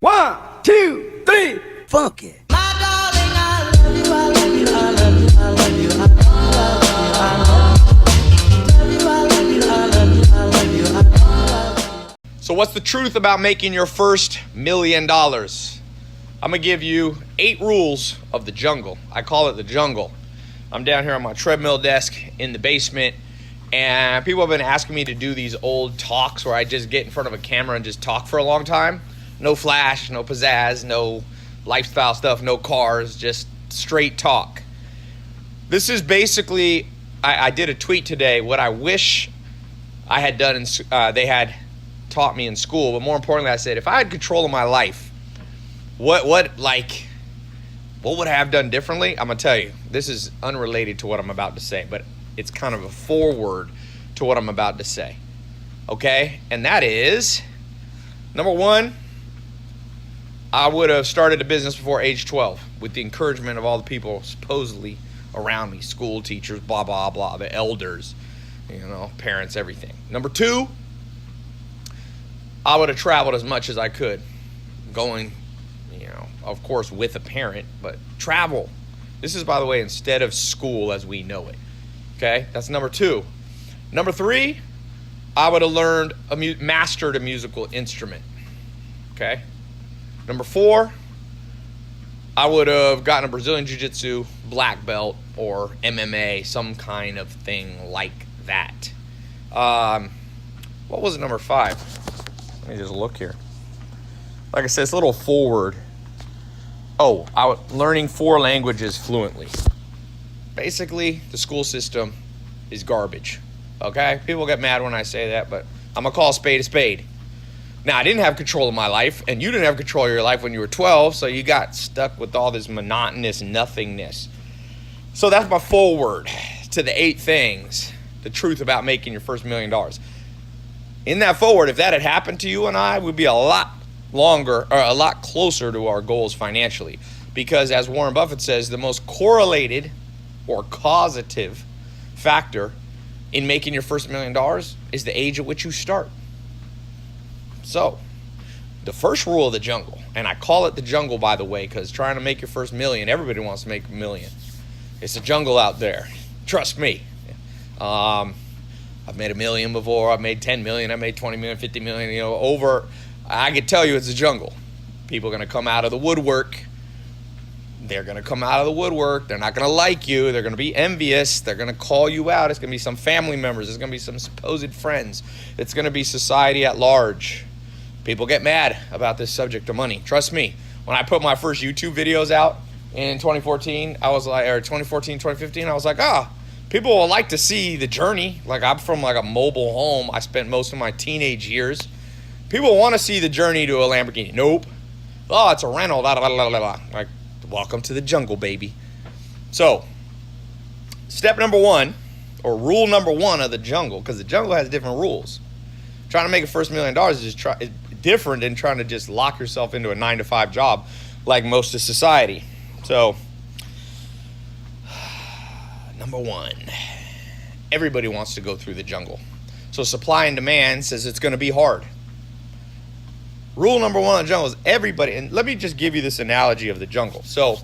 1, 2, 3, funk it. So what's the truth about making your first $1 million? I'm going to give you 8 rules of the jungle. I call it the jungle. I'm down here on my treadmill desk in the basement, and people have been asking me to do these old talks where I just get in front of a camera and just talk for a long time. No flash, no pizzazz, no lifestyle stuff, no cars, just straight talk. This is basically, I did a tweet today, what I wish I had done, they had taught me in school, but more importantly, I said, if I had control of my life, what would I have done differently? I'm gonna tell you, this is unrelated to what I'm about to say, but it's kind of a foreword to what I'm about to say, okay? And that is, number 1, I would have started a business before age 12 with the encouragement of all the people supposedly around me, school teachers, blah, blah, blah, the elders, parents, everything. Number 2, I would have traveled as much as I could, going, of course, with a parent, but travel. This is, by the way, instead of school as we know it. Okay, that's number 2. Number 3, I would have mastered a musical instrument. Okay. Number 4, I would have gotten a Brazilian Jiu-Jitsu black belt or MMA, some kind of thing like that. What was it, number 5? Let me just look here. Like I said, it's a little forward. Oh, learning 4 languages fluently. Basically, the school system is garbage, okay? People get mad when I say that, but I'm going to call a spade a spade. Now, I didn't have control of my life, and you didn't have control of your life when you were 12, so you got stuck with all this monotonous nothingness. So that's my foreword to the 8 things, the truth about making your first $1 million. In that foreword, if that had happened to you and I, we'd be a lot closer to our goals financially. Because as Warren Buffett says, the most correlated or causative factor in making your first $1 million is the age at which you start. So, the first rule of the jungle, and I call it the jungle, by the way, because trying to make your first $1 million, everybody wants to make $1 million. It's a jungle out there. Trust me. I've made $1 million before. I've made 10 million. I made 20 million, 50 million, I can tell you it's a jungle. People are going to come out of the woodwork. They're going to come out of the woodwork. They're not going to like you. They're going to be envious. They're going to call you out. It's going to be some family members. It's going to be some supposed friends. It's going to be society at large. People get mad about this subject of money. Trust me. When I put my first YouTube videos out in 2014, or 2014, 2015, I was like, people will like to see the journey. Like, I'm from a mobile home. I spent most of my teenage years. People want to see the journey to a Lamborghini. Nope. Oh, it's a rental. Blah, blah, blah, blah, blah. Like, welcome to the jungle, baby. So, step number 1, or rule number 1 of the jungle, because the jungle has different rules. Trying to make a first $1 million is different than trying to just lock yourself into a 9-to-5 job like most of society. So, number 1, everybody wants to go through the jungle. So supply and demand says it's going to be hard. Rule number 1 of the jungle is everybody, and let me just give you this analogy of the jungle. So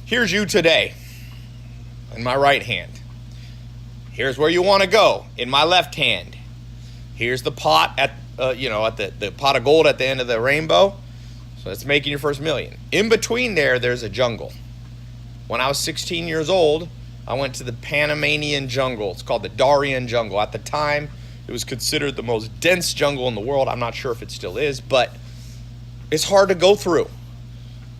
here's you today in my right hand. Here's where you want to go in my left hand. Here's the pot at the pot of gold at the end of the rainbow. So that's making your first $1 million. In between there's a jungle. When I was 16 years old, I went to the Panamanian jungle. It's called the Darien jungle. At the time, it was considered the most dense jungle in the world. I'm not sure if it still is, but it's hard to go through.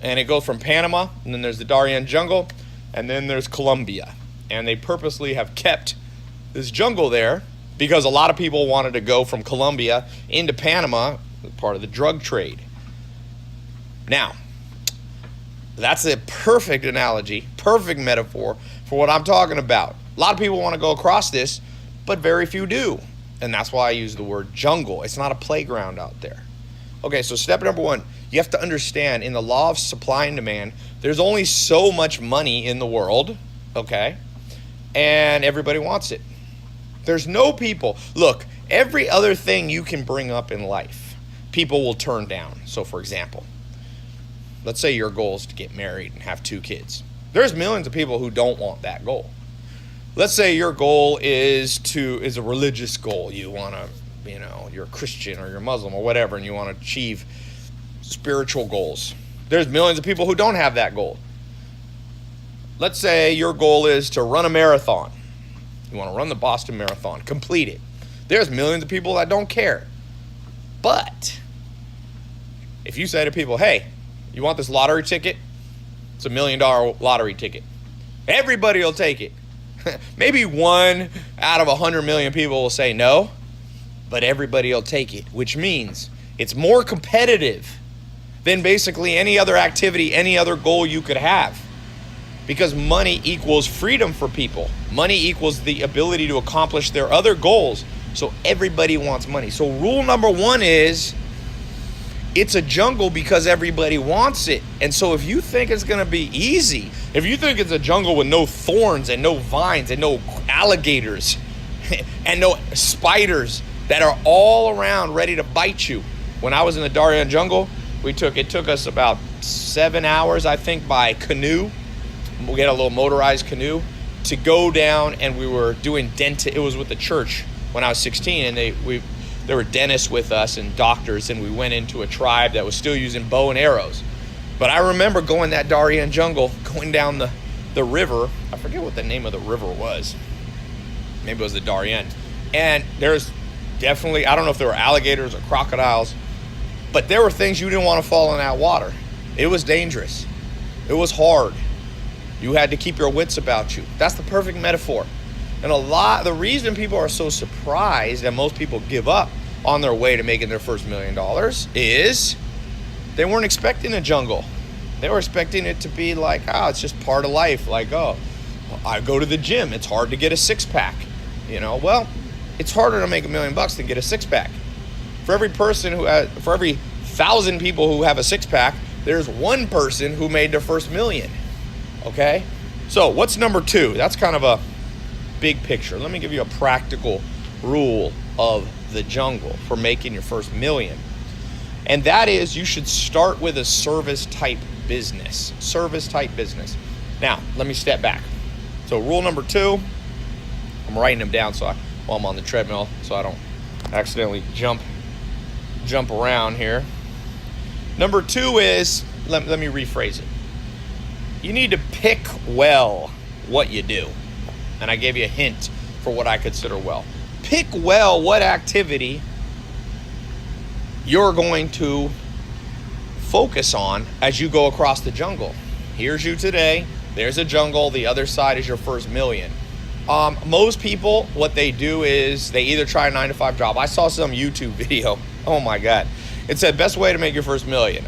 And it goes from Panama, and then there's the Darien jungle, and then there's Colombia. And they purposely have kept this jungle there because a lot of people wanted to go from Colombia into Panama, part of the drug trade. Now, that's a perfect analogy, perfect metaphor for what I'm talking about. A lot of people want to go across this, but very few do. And that's why I use the word jungle. It's not a playground out there. Okay, so step number 1, you have to understand in the law of supply and demand, there's only so much money in the world, okay? And everybody wants it. There's no people. Look, every other thing you can bring up in life, people will turn down. So for example, let's say your goal is to get married and have 2 kids. There's millions of people who don't want that goal. Let's say your goal is a religious goal. You want to, you're a Christian or you're Muslim or whatever, and you want to achieve spiritual goals. There's millions of people who don't have that goal. Let's say your goal is to run a marathon. You want to run the Boston Marathon, complete it. There's millions of people that don't care. But if you say to people, hey, you want this lottery ticket? It's $1 million lottery ticket. Everybody will take it. Maybe 1 out of 100 million people will say no, but everybody will take it, which means it's more competitive than basically any other activity, any other goal you could have. Because money equals freedom for people. Money equals the ability to accomplish their other goals. So everybody wants money. So rule number 1 is, it's a jungle because everybody wants it. And so if you think it's going to be easy, if you think it's a jungle with no thorns and no vines and no alligators and no spiders that are all around ready to bite you. When I was in the Darien jungle, it took us about 7 hours, I think, by canoe. We had a little motorized canoe to go down, and we were doing it was with the church when I was 16, and there were dentists with us and doctors, and we went into a tribe that was still using bow and arrows. But I remember going that Darien jungle, going down the river. I forget what the name of the river was. Maybe it was the Darien. And there's definitely, I don't know if there were alligators or crocodiles, but there were things you didn't want to fall in that water. It was dangerous. It was hard. You had to keep your wits about you. That's the perfect metaphor. And the reason people are so surprised and most people give up on their way to making their first $1 million is they weren't expecting a jungle. They were expecting it to be like, it's just part of life. Like, I go to the gym. It's hard to get a 6-pack. Well, it's harder to make $1 million than get a 6-pack. For every 1,000 people who have a 6-pack, there's 1 person who made their first $1 million. Okay? So what's number 2? That's kind of a big picture. Let me give you a practical rule of the jungle for making your first $1 million. And that is, you should start with a service type business. Service type business. Now, let me step back. So rule number 2, I'm writing them down while I'm on the treadmill so I don't accidentally jump around here. Number 2 is, let me rephrase it. You need to pick well what you do. And I gave you a hint for what I consider well. Pick well what activity you're going to focus on as you go across the jungle. Here's you today. There's a jungle. The other side is your first $1 million. Most people, what they do is they either try a 9-to-5 job. I saw some YouTube video. Oh my God. It said best way to make your first $1 million.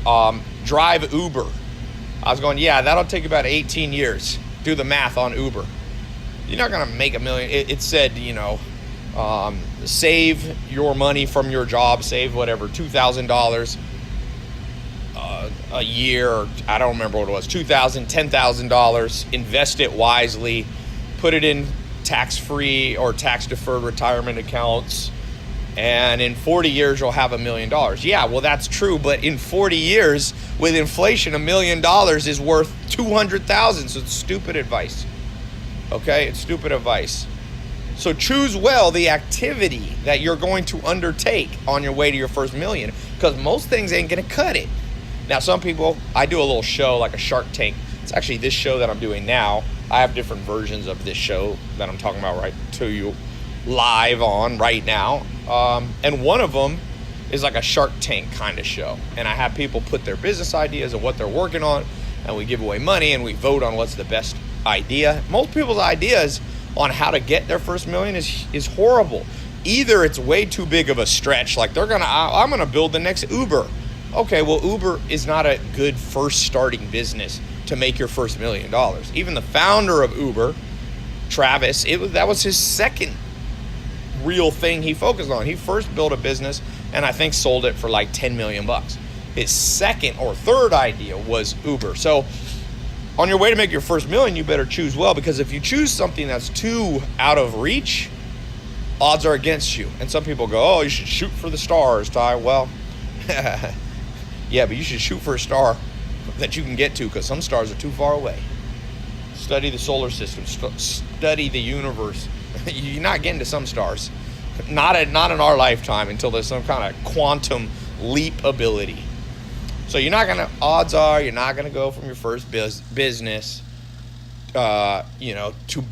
Drive Uber. I was going, yeah, that'll take about 18 years. Do the math on Uber. You're not going to make $1 million. It said, save your money from your job, save whatever, $2,000 a year. Or I don't remember what it was, $2,000, $10,000. Invest it wisely. Put it in tax-free or tax-deferred retirement accounts. And in 40 years, you'll have $1 million. Yeah, well, that's true. But in 40 years, with inflation, $1 million is worth $200,000. So it's stupid advice. Okay, it's stupid advice. So choose well the activity that you're going to undertake on your way to your first $1 million, because most things ain't going to cut it. Now, some people, I do a little show like a Shark Tank. It's actually this show that I'm doing now. I have different versions of this show that I'm talking about right to you live on right now. And one of them is like a Shark Tank kind of show. And I have people put their business ideas and what they're working on, and we give away money and we vote on what's the best idea. Most people's ideas on how to get their first $1 million is horrible. Either it's way too big of a stretch, like I'm gonna build the next Uber. Okay, well, Uber is not a good first starting business to make your first $1 million. Even the founder of Uber, Travis, that was his second real thing he focused on. He first built a business and I think sold it for like 10 million bucks. His second or third idea was Uber. So on your way to make your first $1 million, you better choose well, because if you choose something that's too out of reach, odds are against you. And some people go, oh, you should shoot for the stars, Tai. Well, Yeah, but you should shoot for a star that you can get to, because some stars are too far away. Study the solar system. Study the universe. You're not getting to some stars. Not in our lifetime, until there's some kind of quantum leap ability. So odds are you're not gonna go from your first business, to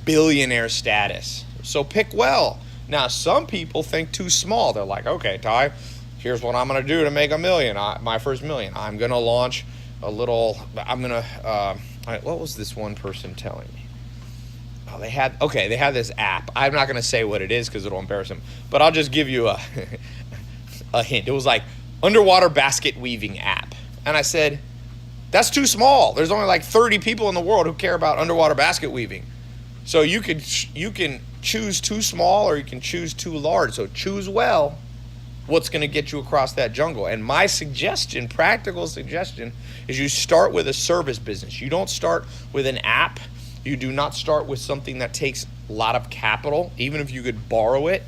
billionaire status. So pick well. Now, some people think too small. They're like, okay, Tai, here's what I'm gonna do to make $1 million. My first $1 million. I'm gonna launch what was this one person telling me? Oh, they had this app. I'm not gonna say what it is because it'll embarrass them, but I'll just give you a hint. It was like underwater basket weaving app. And I said, that's too small. There's only like 30 people in the world who care about underwater basket weaving. So you can choose too small, or you can choose too large. So choose well what's going to get you across that jungle. And my practical suggestion, is you start with a service business. You don't start with an app. You do not start with something that takes a lot of capital, even if you could borrow it.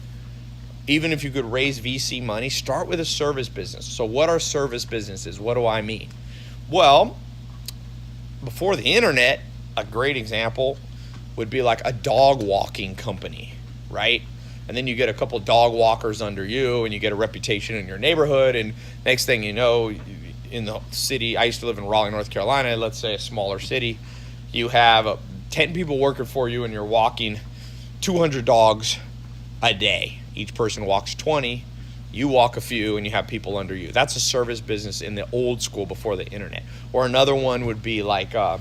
Even if you could raise VC money, start with a service business. So what are service businesses? What do I mean? Well, before the internet, a great example would be like a dog walking company, right? And then you get a couple dog walkers under you, and you get a reputation in your neighborhood. And next thing you know, in the city, I used to live in Raleigh, North Carolina, let's say a smaller city, you have 10 people working for you, and you're walking 200 dogs a day. Each person walks 20, you walk a few, and you have people under you. That's a service business in the old school, before the internet. Or another one would be like a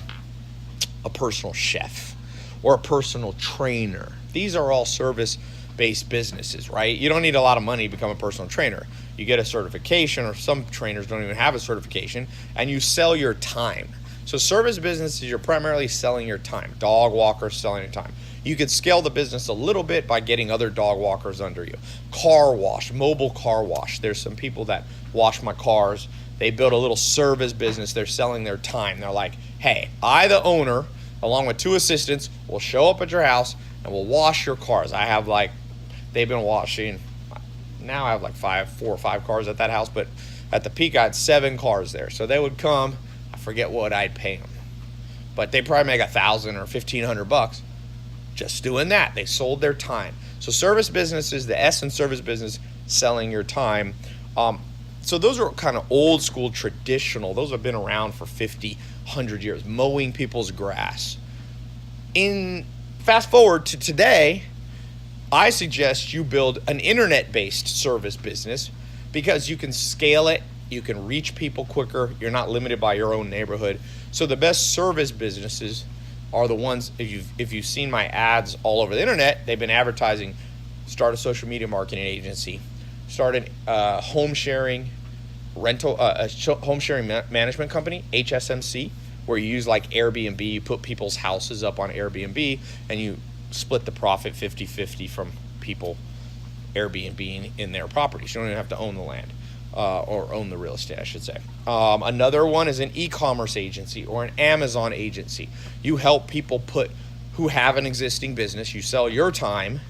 personal chef or a personal trainer. These are all service-based businesses, right? You don't need a lot of money to become a personal trainer. You get a certification, or some trainers don't even have a certification, and you sell your time. So service businesses, you're primarily selling your time. Dog walkers, selling your time. You could scale the business a little bit by getting other dog walkers under you. Car wash, mobile car wash. There's some people that wash my cars. They build a little service business. They're selling their time. They're like, hey, I, the owner, along with 2 assistants, will show up at your house and will wash your cars. They've been washing, now I have like 4 or 5 cars at that house, but at the peak I had 7 cars there. So they would come, I forget what I'd pay them, but they probably make $1,000 or $1,500 just doing that. They sold their time. So service business is the S in service business, selling your time. So those are kind of old school, traditional. Those have been around for 50, 100 years, mowing people's grass. Fast forward to today, I suggest you build an internet-based service business, because you can scale it, you can reach people quicker, you're not limited by your own neighborhood. So the best service businesses are the ones, if you've seen my ads all over the internet, they've been advertising, start a social media marketing agency, start a home sharing management company, HSMC, where you use like Airbnb, you put people's houses up on Airbnb, and you split the profit 50-50 from people Airbnb in their properties. You don't even have to own the land. Or own the real estate, I should say. Another one is an e-commerce agency or an Amazon agency. You help people who have an existing business, you sell your time,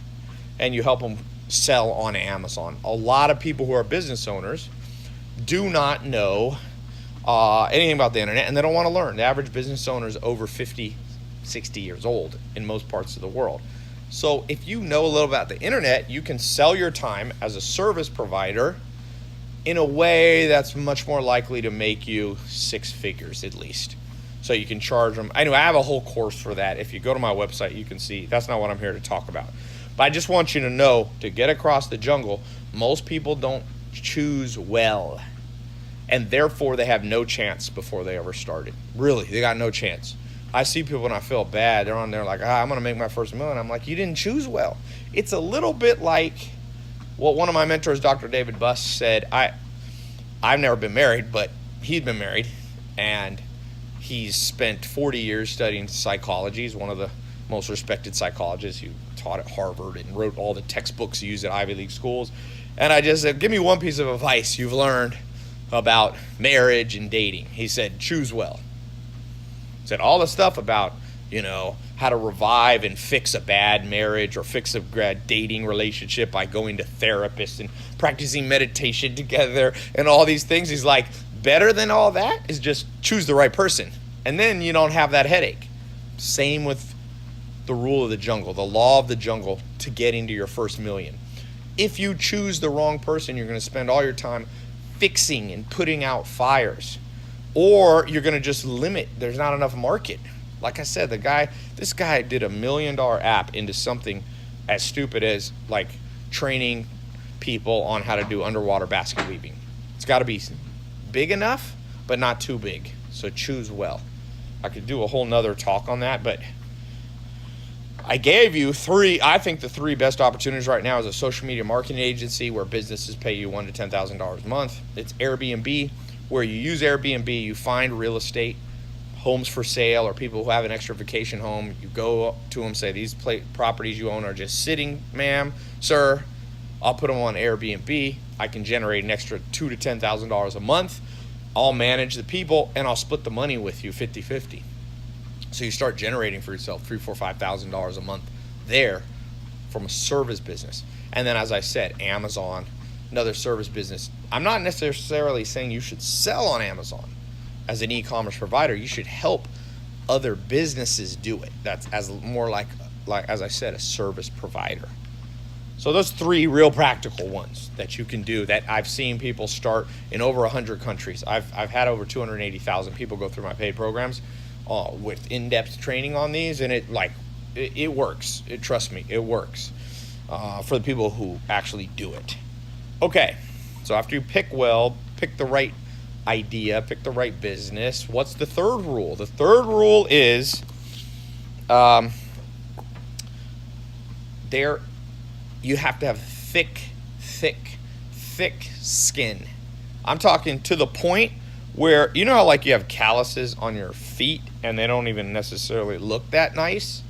and you help them sell on Amazon. A lot of people who are business owners do not know anything about the internet, and they don't want to learn. The average business owner is over 50, 60 years old in most parts of the world. So if you know a little about the internet, you can sell your time as a service provider in a way that's much more likely to make you 6 figures at least. So you can charge them. Anyway, I have a whole course for that. If you go to my website, you can see. That's not what I'm here to talk about. But I just want you to know, to get across the jungle, most people don't choose well. And therefore, they have no chance before they ever started. Really, they got no chance. I see people and I feel bad. They're on there like, I'm going to make my first $1 million. I'm like, you didn't choose well. It's a little bit like what one of my mentors, Dr. David Buss, said. I've never been married, but he'd been married, and he's spent 40 years studying psychology. He's one of the most respected psychologists who taught at Harvard and wrote all the textbooks used at Ivy League schools. And I just said, give me one piece of advice you've learned about marriage and dating. He said, choose well. He said all the stuff about You know, how to revive and fix a bad marriage or fix a bad dating relationship by going to therapists and practicing meditation together and all these things. He's like, better than all that is just choose the right person. And then you don't have that headache. Same with the rule of the jungle, the law of the jungle to get into your first million. If you choose the wrong person, you're going to spend all your time fixing and putting out fires. Or you're going to just limit. There's not enough market. Like I said, this guy did $1 million app into something as stupid as like training people on how to do underwater basket weaving. It's got to be big enough, but not too big. So choose well. I could do a whole nother talk on that, but I gave you I think the three best opportunities right now is a social media marketing agency where businesses pay you $1,000 to $10,000 a month. It's Airbnb, where you use Airbnb, you find real estate, homes for sale, or people who have an extra vacation home. You go to them, say, these properties you own are just sitting, ma'am, sir. I'll put them on Airbnb. I can generate an extra $2,000 to $10,000 a month. I'll manage the people, and I'll split the money with you 50-50. So you start generating for yourself $3,000, $4,000, $5,000 a month there from a service business. And then, as I said, Amazon, another service business. I'm not necessarily saying you should sell on Amazon as an e-commerce provider. You should help other businesses do it. That's as more like as I said, a service provider. So those three real practical ones that you can do that I've seen people start in over 100 countries. I've had over 280,000 people go through my paid programs with in-depth training on these, and it works. Trust me, it works for the people who actually do it. Okay, so after you pick well, pick the right idea, pick the right business. What's the third rule? The third rule is you have to have thick skin. I'm talking to the point where, you know how like you have calluses on your feet and they don't even necessarily look that nice?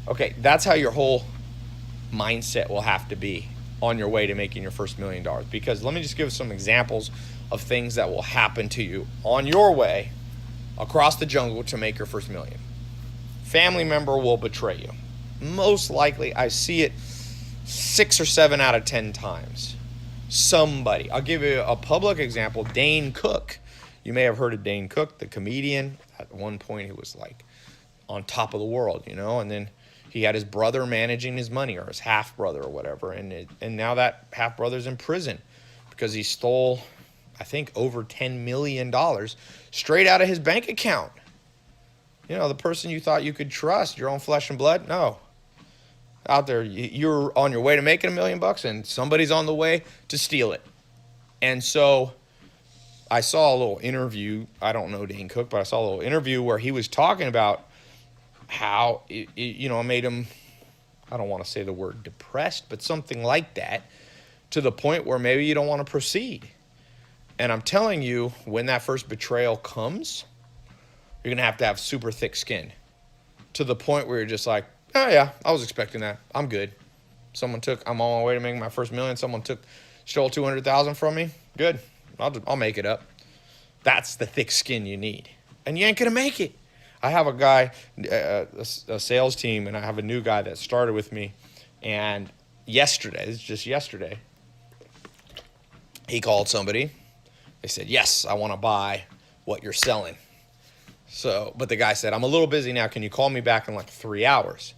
Okay, that's how your whole mindset will have to be on your way to making your first $1 million. Because let me just give some examples of things that will happen to you on your way across the jungle to make your first $1 million. Family member will betray you. Most likely, I see it 6 or 7 out of 10 times. Somebody. I'll give you a public example. Dane Cook. You may have heard of Dane Cook, the comedian. At one point, he was like on top of the world, you know, and then he had his brother managing his money, or his half-brother or whatever, and now that half-brother's in prison because he stole, I think, over $10 million straight out of his bank account. You know, the person you thought you could trust, your own flesh and blood, no. Out there, you're on your way to making $1 million, and somebody's on the way to steal it. And so I saw a little interview. I don't know Dane Cook, but I saw a little interview where he was talking about how it made him, I don't want to say the word depressed, but something like that, to the point where maybe you don't want to proceed. And I'm telling you, when that first betrayal comes, you're going to have super thick skin, to the point where you're just like, oh yeah, I was expecting that. I'm good. I'm on my way to making my first $1 million. Someone stole 200,000 from me. Good. I'll make it up. That's the thick skin you need. And you ain't going to make it. I have a guy, a sales team, and I have a new guy that started with me. And it's just yesterday, he called somebody. They said, yes, I want to buy what you're selling. So, but the guy said, I'm a little busy now. Can you call me back in like 3 hours?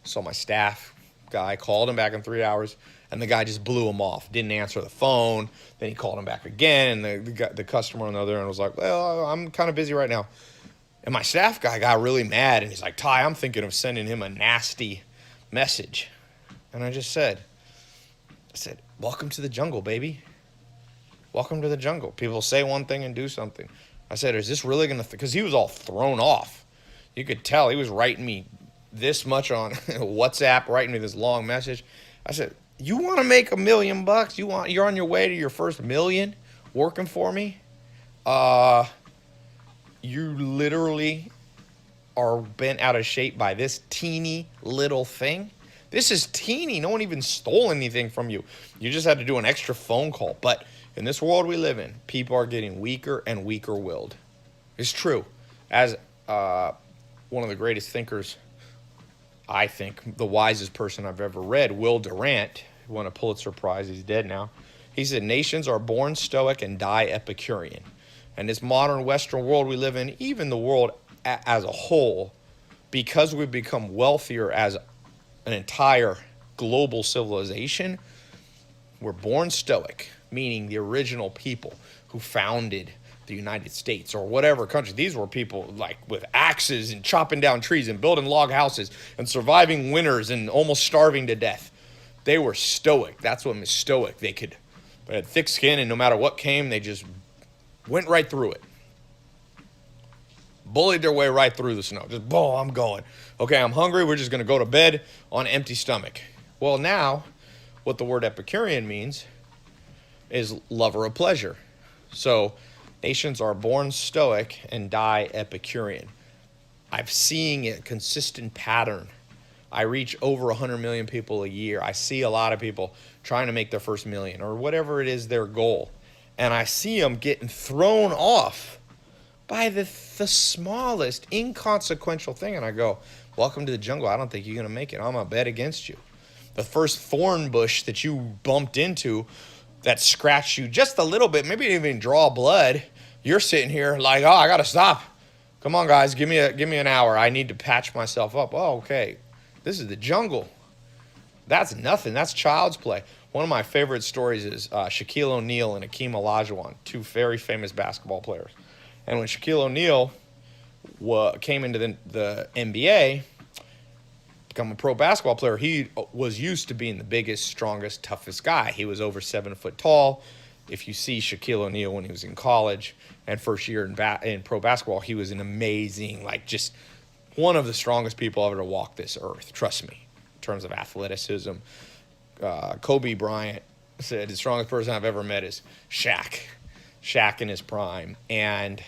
So my staff guy called him back in 3 hours, and the guy just blew him off. Didn't answer the phone. Then he called him back again, and the customer on the other end was like, well, I'm kind of busy right now. And my staff guy got really mad, and he's like, Tai, I'm thinking of sending him a nasty message. And I said, welcome to the jungle, baby. Welcome to the jungle. People say one thing and do something. I said, is this really going to, because he was all thrown off. You could tell he was writing me this much on WhatsApp, writing me this long message. I said, you want to make $1 million? You're on your way to your first $1 million working for me? You literally are bent out of shape by this teeny little thing. This is teeny. No one even stole anything from you. You just had to do an extra phone call. But in this world we live in, people are getting weaker and weaker willed. It's true. As one of the greatest thinkers, I think, the wisest person I've ever read, Will Durant, who won a Pulitzer Prize. He's dead now. He said, nations are born stoic and die Epicurean. And this modern Western world we live in, even the world as a whole, because we've become wealthier as an entire global civilization, we're born stoic, meaning the original people who founded the United States or whatever country. These were people like with axes and chopping down trees and building log houses and surviving winters and almost starving to death. They were stoic. That's what was stoic. They had thick skin, and no matter what came, they just went right through it. Bullied their way right through the snow. Just, I'm going. Okay, I'm hungry. We're just going to go to bed on an empty stomach. Well, now, what the word Epicurean means is lover of pleasure. So, nations are born stoic and die Epicurean. I'm seeing a consistent pattern. I reach over 100 million people a year. I see a lot of people trying to make their first million or whatever it is their goal. And I see them getting thrown off by the smallest inconsequential thing. And I go, welcome to the jungle. I don't think you're going to make it. I'm going to bet against you. The first thorn bush that you bumped into that scratched you just a little bit, maybe didn't even draw blood, you're sitting here like, oh, I got to stop. Come on, guys, give me an hour. I need to patch myself up. Oh, okay. This is the jungle. That's nothing. That's child's play. One of my favorite stories is Shaquille O'Neal and Hakeem Olajuwon, two very famous basketball players. And when Shaquille O'Neal came into the NBA, become a pro basketball player, he was used to being the biggest, strongest, toughest guy. He was over 7 foot tall. If you see Shaquille O'Neal when he was in college and first year in pro basketball, he was an amazing, like just one of the strongest people ever to walk this earth. Trust me, in terms of athleticism. Kobe Bryant said the strongest person I've ever met is Shaq. Shaq in his prime. And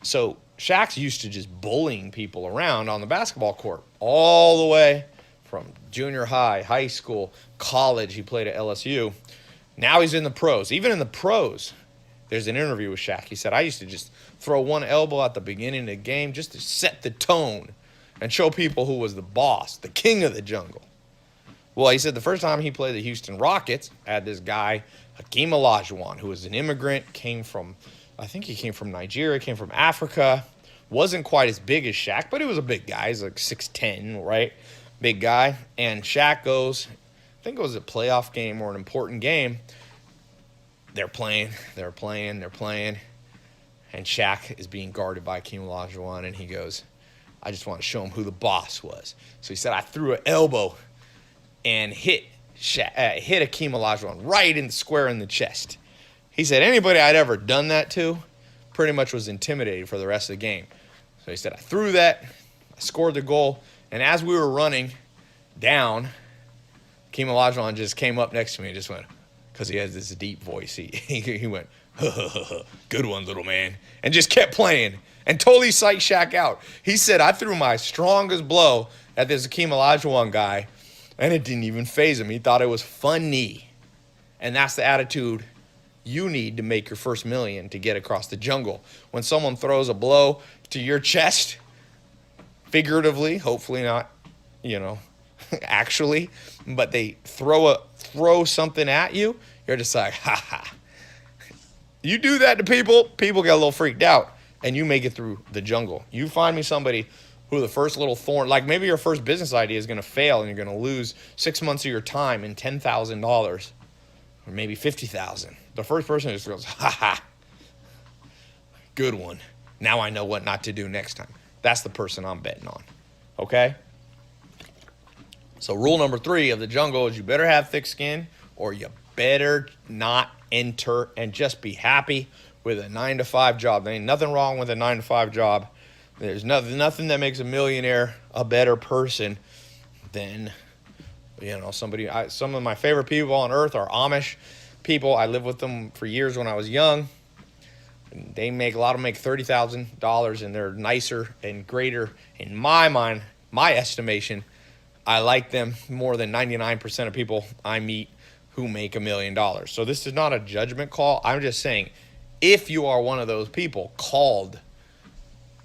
so Shaq's used to just bullying people around on the basketball court all the way from junior high, high school, college. He played at LSU. Now he's in the pros. Even in the pros, there's an interview with Shaq. He said, I used to just throw one elbow at the beginning of the game just to set the tone and show people who was the boss, the king of the jungle. Well, he said the first time he played the Houston Rockets, had this guy, Hakeem Olajuwon, who was an immigrant, I think he came from Nigeria, came from Africa, wasn't quite as big as Shaq, but he was a big guy. He's like 6'10", right? Big guy. And Shaq goes, I think it was a playoff game or an important game. They're playing. And Shaq is being guarded by Hakeem Olajuwon, and he goes, I just want to show him who the boss was. So he said, I threw an elbow and hit Hakeem Olajuwon right in the square in the chest. He said anybody I'd ever done that to pretty much was intimidated for the rest of the game. So he said, I threw that, I scored the goal, and as we were running down, Hakeem Olajuwon just came up next to me and just went, because he has this deep voice, he went, good one, little man, and just kept playing and totally psyched Shaq out. He said, I threw my strongest blow at this Hakeem Olajuwon guy, and it didn't even faze him. He thought it was funny. And that's the attitude you need to make your first million to get across the jungle. When someone throws a blow to your chest, figuratively, hopefully not, actually, but they throw something at you, you're just like, ha ha. You do that to people get a little freaked out, and you make it through the jungle. You find me somebody who the first little thorn, like maybe your first business idea is going to fail and you're going to lose 6 months of your time and $10,000 or maybe $50,000. The first person just goes, ha ha, good one. Now I know what not to do next time. That's the person I'm betting on, okay? So rule number 3 of the jungle is you better have thick skin or you better not enter and just be happy with a 9-to-5 job. There ain't nothing wrong with a 9-to-5 job. There's nothing that makes a millionaire a better person than, somebody. Some of my favorite people on earth are Amish people. I lived with them for years when I was young. And a lot of them make $30,000, and they're nicer and greater in my mind, my estimation. I like them more than 99% of people I meet who make $1 million. So this is not a judgment call. I'm just saying, if you are one of those people called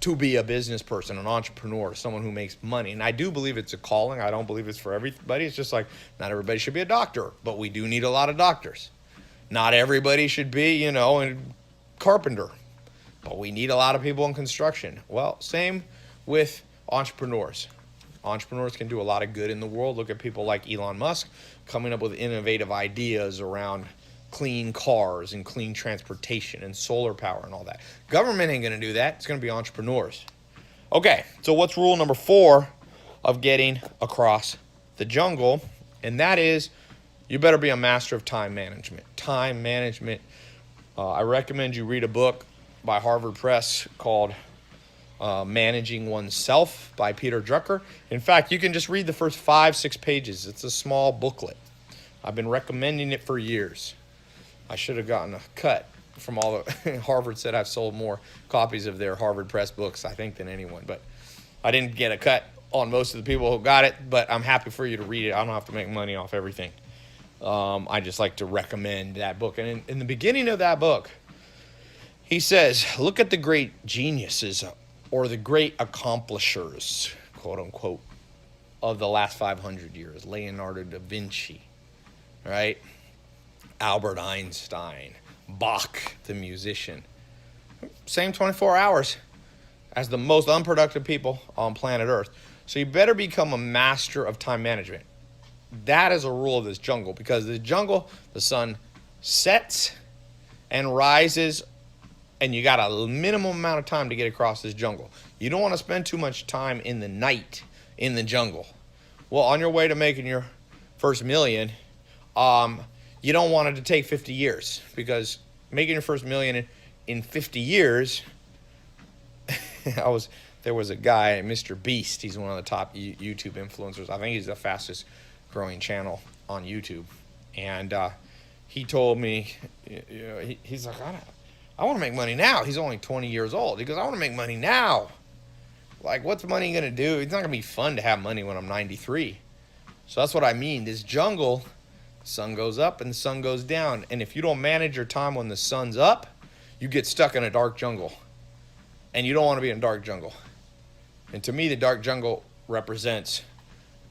to be a business person, an entrepreneur, someone who makes money. And I do believe it's a calling. I don't believe it's for everybody. It's just like not everybody should be a doctor, but we do need a lot of doctors. Not everybody should be, a carpenter, but we need a lot of people in construction. Well, same with entrepreneurs. Entrepreneurs can do a lot of good in the world. Look at people like Elon Musk coming up with innovative ideas around clean cars and clean transportation and solar power and all that. Government ain't going to do that. It's going to be entrepreneurs. Okay, so what's rule number 4 of getting across the jungle? And that is you better be a master of time management. Time management. I recommend you read a book by Harvard Press called Managing Oneself by Peter Drucker. In fact, you can just read the first 5-6 pages. It's a small booklet. I've been recommending it for years. I should have gotten a cut from all the Harvard said I've sold more copies of their Harvard Press books, I think, than anyone. But I didn't get a cut on most of the people who got it, but I'm happy for you to read it. I don't have to make money off everything. I just like to recommend that book. And in the beginning of that book, he says, look at the great geniuses or the great accomplishers, quote unquote, of the last 500 years. Leonardo da Vinci, right? Albert Einstein, Bach, the musician. Same 24 hours as the most unproductive people on planet Earth. So you better become a master of time management. That is a rule of this jungle, because the jungle, the sun sets and rises, and you got a minimum amount of time to get across this jungle. You don't want to spend too much time in the night in the jungle. Well, on your way to making your first million, you don't want it to take 50 years, because making your first million in 50 years, there was a guy, Mr. Beast. He's one of the top YouTube influencers. I think he's the fastest growing channel on YouTube. And he told me, he's like, I want to make money now. He's only 20 years old. He goes, I want to make money now. Like, what's money going to do? It's not going to be fun to have money when I'm 93. So that's what I mean. This jungle, the sun goes up and the sun goes down. And if you don't manage your time when the sun's up, you get stuck in a dark jungle. And you don't want to be in a dark jungle. And to me, the dark jungle represents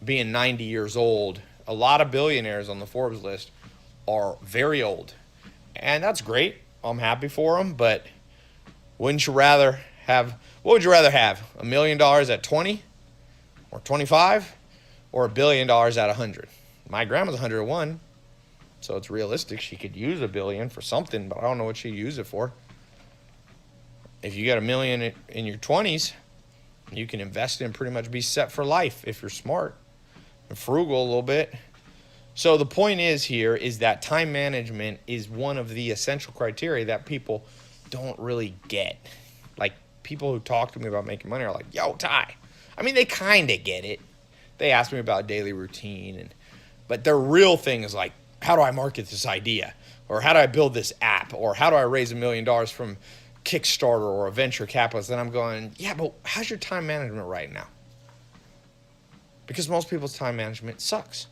being 90 years old. A lot of billionaires on the Forbes list are very old. And that's great. I'm happy for them. But what would you rather have? $1 million at 20 or 25 or $1 billion at 100? My grandma's 101. So it's realistic. She could use $1 billion for something, but I don't know what she'd use it for. If you got $1 million in your 20s, you can invest in and pretty much be set for life if you're smart and frugal a little bit. So the point is that time management is one of the essential criteria that people don't really get. Like, people who talk to me about making money are like, yo, Tai. I mean, they kind of get it. They ask me about daily routine, but their real thing is like, how do I market this idea? Or how do I build this app? Or how do I raise $1 million from Kickstarter or a venture capitalist? And I'm going, yeah, but how's your time management right now? Because most people's time management sucks.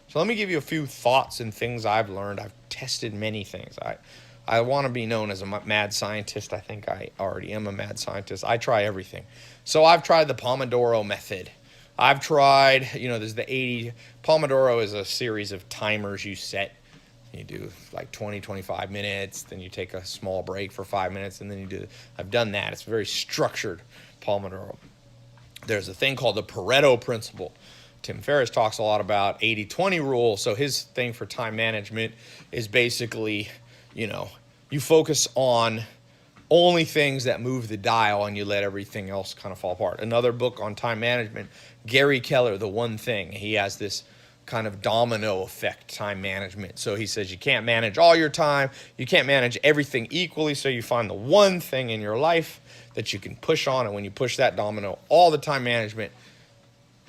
So let me give you a few thoughts and things I've learned. I've tested many things. I want to be known as a mad scientist. I think I already am a mad scientist. I try everything. So I've tried the Pomodoro method. I've tried, there's the 80. Pomodoro is a series of timers you set. You do like 20, 25 minutes, then you take a small break for 5 minutes, and then you do. I've done that. It's very structured, Pomodoro. There's a thing called the Pareto principle. Tim Ferriss talks a lot about 80-20 rule. So his thing for time management is basically, you focus on only things that move the dial and you let everything else kind of fall apart. Another book on time management, Gary Keller, The One Thing. He has this kind of domino effect time management. So he says you can't manage all your time. You can't manage everything equally. So you find the one thing in your life that you can push on. And when you push that domino, all the time management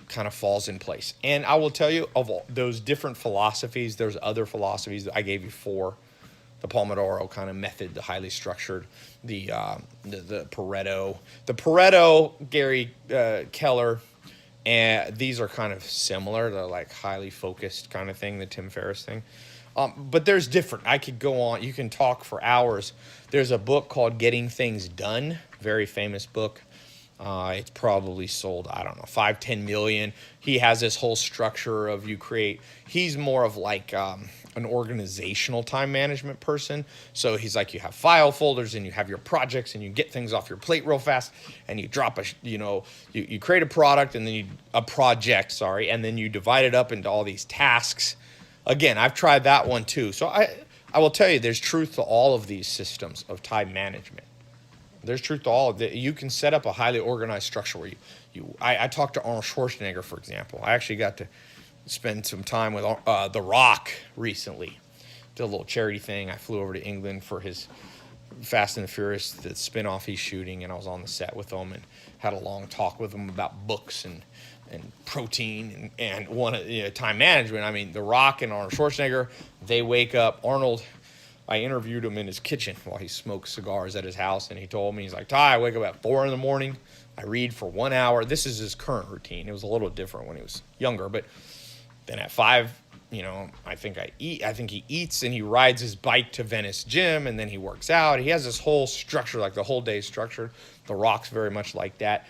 kind of falls in place. And I will tell you, of all those different philosophies, there's other philosophies. I gave you 4. The Pomodoro kind of method, the highly structured, the Pareto. The Pareto, Gary Keller, and these are kind of similar. They're like highly focused kind of thing, the Tim Ferriss thing. But there's different. I could go on. You can talk for hours. There's a book called Getting Things Done, very famous book. It's probably sold, I don't know, 5-10 million. He has this whole structure of he's more of like an organizational time management person. So he's like, you have file folders and you have your projects and you get things off your plate real fast and you drop you create a product and then a project, and then you divide it up into all these tasks. Again, I've tried that one too. So I will tell you, there's truth to all of these systems of time management. There's truth to all of it. You can set up a highly organized structure where I talked to Arnold Schwarzenegger, for example. I actually got to spend some time with The Rock recently. Did a little charity thing. I flew over to England for his Fast and the Furious, the spinoff he's shooting, and I was on the set with him and had a long talk with him about books and protein and time management. I mean, The Rock and Arnold Schwarzenegger, they wake up. Arnold, I interviewed him in his kitchen while he smoked cigars at his house, and he told me, he's like, Tai, I wake up at 4 a.m. I read for 1 hour. This is his current routine. It was a little different when he was younger, but then at 5, I think he eats and he rides his bike to Venice Gym, and then he works out. He has this whole structure, like the whole day structure. The Rock's very much like that.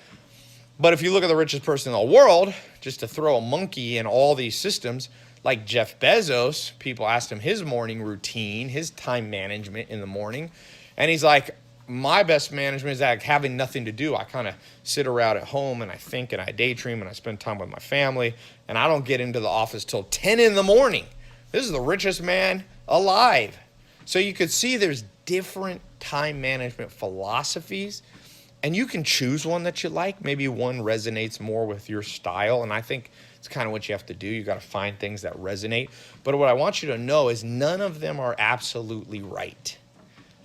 But if you look at the richest person in the world, just to throw a monkey in all these systems, like Jeff Bezos, people asked him his morning routine, his time management in the morning. And he's like, my best management is like having nothing to do. I kind of sit around at home and I think and I daydream and I spend time with my family. And I don't get into the office till 10 a.m. This is the richest man alive. So you could see there's different time management philosophies. And you can choose one that you like. Maybe one resonates more with your style. And I think it's kind of what you have to do. You got to find things that resonate. But what I want you to know is none of them are absolutely right.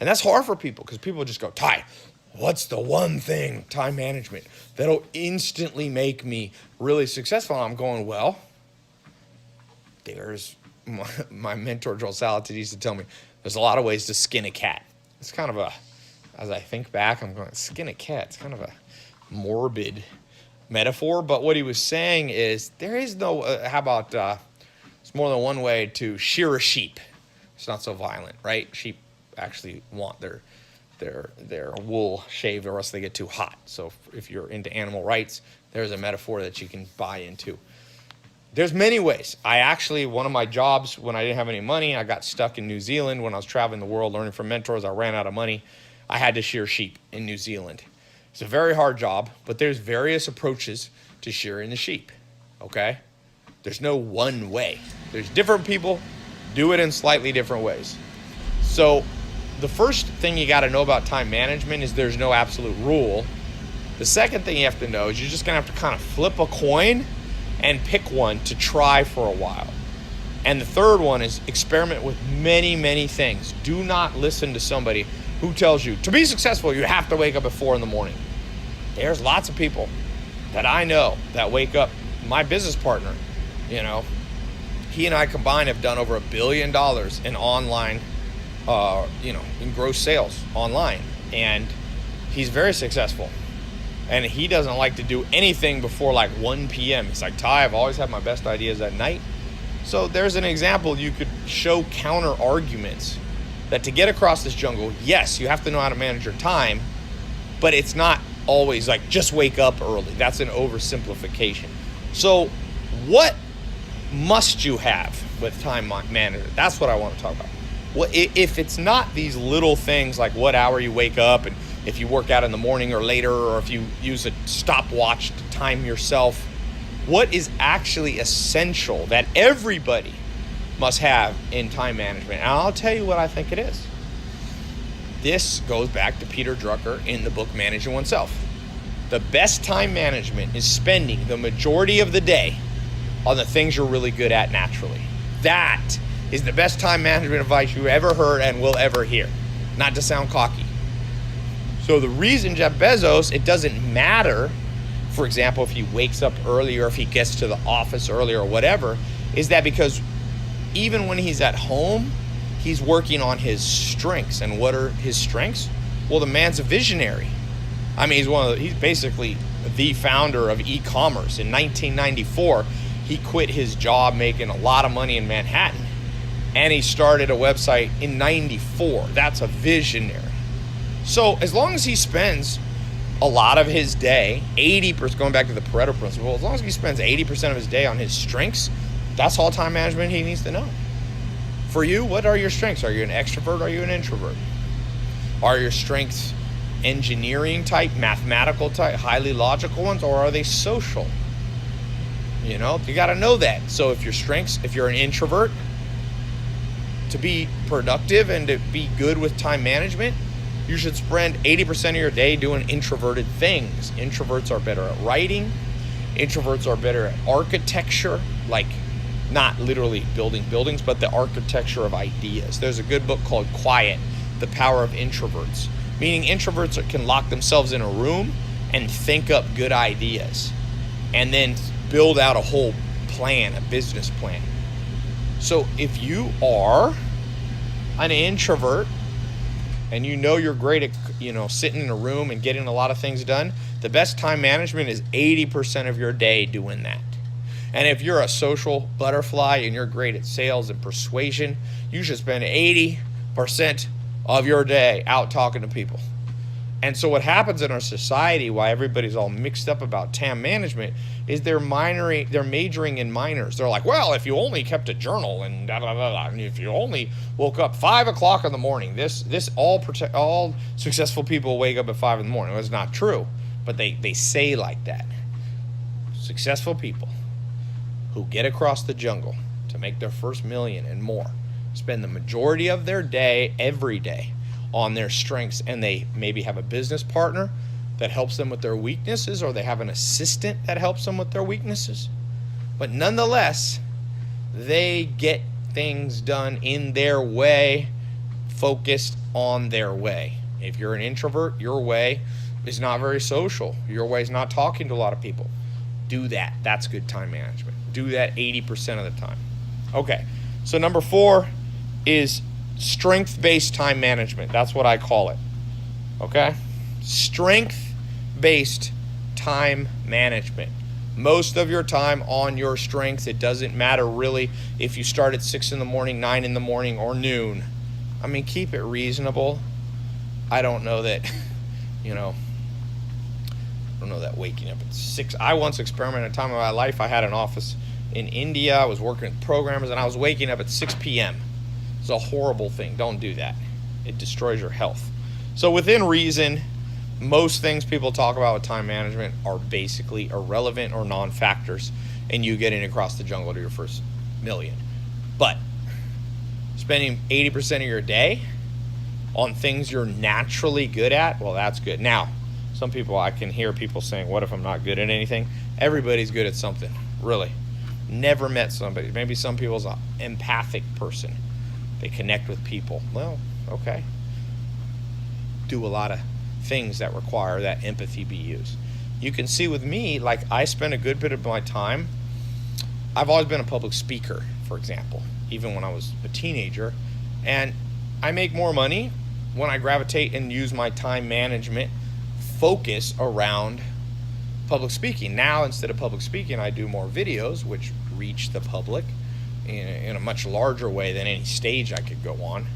And that's hard for people because people just go, Tai, what's the one thing, time management, that'll instantly make me really successful? And I'm going, well, there's my mentor, Joel Salatin, used to tell me, there's a lot of ways to skin a cat. It's kind of as I think back, I'm going, skin a cat. It's kind of a morbid metaphor. But what he was saying is there is no, it's more than one way to shear a sheep. It's not so violent, right? Sheep actually want their wool shaved or else they get too hot. So if you're into animal rights, there's a metaphor that you can buy into. There's many ways. One of my jobs when I didn't have any money, I got stuck in New Zealand when I was traveling the world learning from mentors. I ran out of money. I had to shear sheep in New Zealand. It's a very hard job, but there's various approaches to shearing the sheep, okay? There's no one way. There's different people do it in slightly different ways. So the first thing you got to know about time management is there's no absolute rule. The second thing you have to know is you're just going to have to kind of flip a coin and pick one to try for a while. And the third one is experiment with many, many things. Do not listen to somebody who tells you to be successful, you have to wake up at 4 a.m. There's lots of people that I know that wake up. My business partner, he and I combined have done over $1 billion in online, in gross sales online. And he's very successful. And he doesn't like to do anything before like 1 p.m. He's like, Tai, I've always had my best ideas at night. So there's an example. You could show counter arguments that to get across this jungle, yes, you have to know how to manage your time, but it's not always like just wake up early. That's an oversimplification. So what must you have with time management? That's what I want to talk about. Well, if it's not these little things like what hour you wake up and if you work out in the morning or later, or if you use a stopwatch to time yourself, what is actually essential that everybody must have in time management? And I'll tell you what I think it is. This goes back to Peter Drucker in the book Managing Oneself. The best time management is spending the majority of the day on the things you're really good at naturally. That is the best time management advice you ever heard and will ever hear. Not to sound cocky. So the reason Jeff Bezos, it doesn't matter, for example, if he wakes up early or if he gets to the office early or whatever, is that because even when he's at home, he's working on his strengths. And what are his strengths? Well, the man's a visionary. I mean, he's basically the founder of e-commerce. In 1994, he quit his job making a lot of money in Manhattan, and he started a website in 94. That's a visionary. So as long as he spends a lot of his day, 80%, going back to the Pareto principle, as long as he spends 80% of his day on his strengths, that's all time management he needs to know. For you, what are your strengths? Are you an extrovert? Are you an introvert? Are your strengths engineering type, mathematical type, highly logical ones, or are they social? You got to know that. So if you're an introvert, to be productive and to be good with time management, you should spend 80% of your day doing introverted things. Introverts are better at writing. Introverts are better at architecture, like not literally building buildings, but the architecture of ideas. There's a good book called Quiet, The Power of Introverts, meaning introverts can lock themselves in a room and think up good ideas and then build out a whole plan, a business plan. So if you are an introvert and you're great at sitting in a room and getting a lot of things done, the best time management is 80% of your day doing that. And if you're a social butterfly and you're great at sales and persuasion, you should spend 80% of your day out talking to people. And so what happens in our society, why everybody's all mixed up about time management, is they're majoring in minors. They're like, well, if you only kept a journal and da da da da, and if you only woke up 5 o'clock in the morning, all successful people wake up at 5 in the morning. Well, it's not true, but they say like that. Successful people who get across the jungle to make their first million and more spend the majority of their day, every day, on their strengths, and they maybe have a business partner that helps them with their weaknesses, or they have an assistant that helps them with their weaknesses. But nonetheless, they get things done in their way, focused on their way. If you're an introvert, your way is not very social. Your way is not talking to a lot of people. Do that. That's good time management. Do that 80% of the time. Okay, so number 4 is strength-based time management. That's what I call it. Okay? Strength-based time management. Most of your time on your strengths. It doesn't matter really if you start at 6 in the morning, 9 in the morning, or noon. I mean, keep it reasonable. I don't know that, waking up at 6. I once experimented a time of my life. I had an office in India. I was working with programmers, and I was waking up at 6 p.m. It's a horrible thing. Don't do that. It destroys your health. So within reason, most things people talk about with time management are basically irrelevant or non-factors in you getting across the jungle to your first million. But spending 80% of your day on things you're naturally good at, well, that's good. Now, some people, I can hear people saying, what if I'm not good at anything? Everybody's good at something, really. Never met somebody. Maybe some people's an empathic person. They connect with people. Well, okay. Do a lot of things that require that empathy be used. You can see with me, like I spend a good bit of my time. I've always been a public speaker, for example, even when I was a teenager. And I make more money when I gravitate and use my time management focus around public speaking. Now, instead of public speaking, I do more videos, which reach the public in a much larger way than any stage I could go on.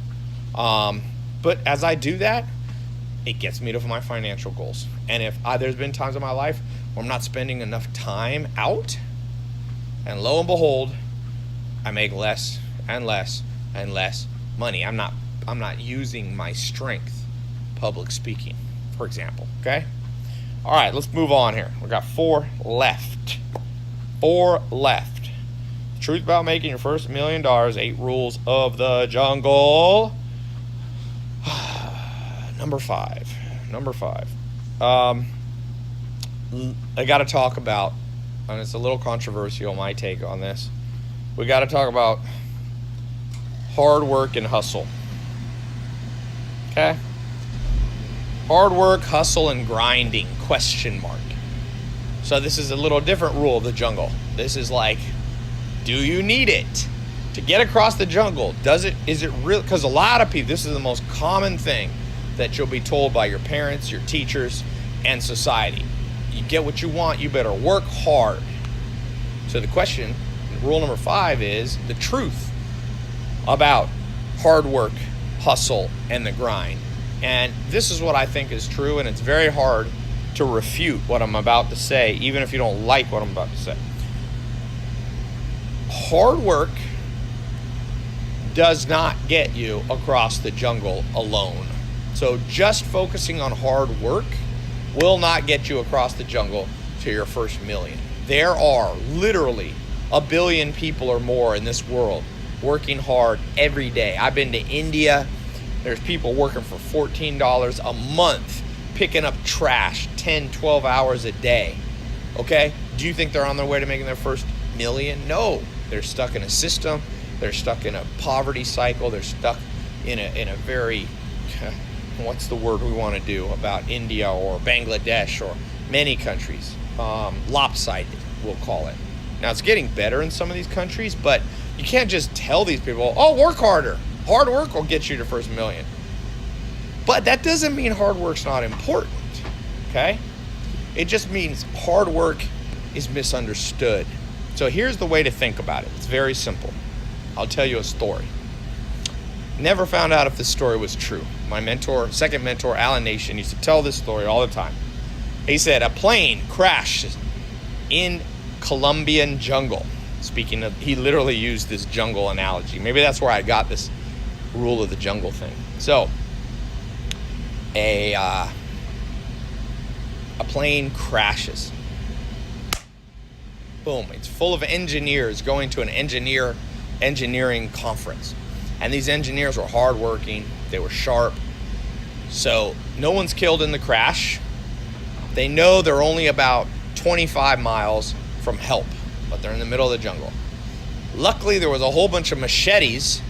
But as I do that, it gets me to my financial goals. And if there's been times in my life where I'm not spending enough time out, and lo and behold, I make less and less and less money. I'm not using my strength, public speaking, for example. Okay? All right, let's move on here. We got 4 left. 4 left. Truth about making your first $1 million, 8 rules of the jungle. Number 5. I got to talk about, and it's a little controversial, my take on this. We got to talk about hard work and hustle. Okay? Hard work, hustle, and grinding, ? So this is a little different rule of the jungle. This is like, do you need it to get across the jungle? Is it real? Because a lot of people, this is the most common thing that you'll be told by your parents, your teachers, and society. You get what you want, you better work hard. So the question, rule number 5, is the truth about hard work, hustle, and the grind. And this is what I think is true, and it's very hard to refute what I'm about to say, even if you don't like what I'm about to say. Hard work does not get you across the jungle alone. So just focusing on hard work will not get you across the jungle to your first million. There are literally 1 billion people or more in this world working hard every day. I've been to India. There's people working for $14 a month, picking up trash 10, 12 hours a day. Okay? Do you think they're on their way to making their first million? No. They're stuck in a system. They're stuck in a poverty cycle. They're stuck in a very, what's the word we want to do about India or Bangladesh or many countries? Lopsided, we'll call it. Now, it's getting better in some of these countries, but you can't just tell these people, oh, work harder. Hard work will get you to first million. But that doesn't mean hard work's not important, okay? It just means hard work is misunderstood. So here's the way to think about it. It's very simple. I'll tell you a story. Never found out if this story was true. My mentor, second mentor, Alan Nation, used to tell this story all the time. He said a plane crashed in Colombian jungle. Speaking of, he literally used this jungle analogy. Maybe that's where I got this rule of the jungle thing. So, a plane crashes. Boom, it's full of engineers going to an engineering conference. And these engineers were hardworking, they were sharp. So no one's killed in the crash. They know they're only about 25 miles from help, but they're in the middle of the jungle. Luckily, there was a whole bunch of machetes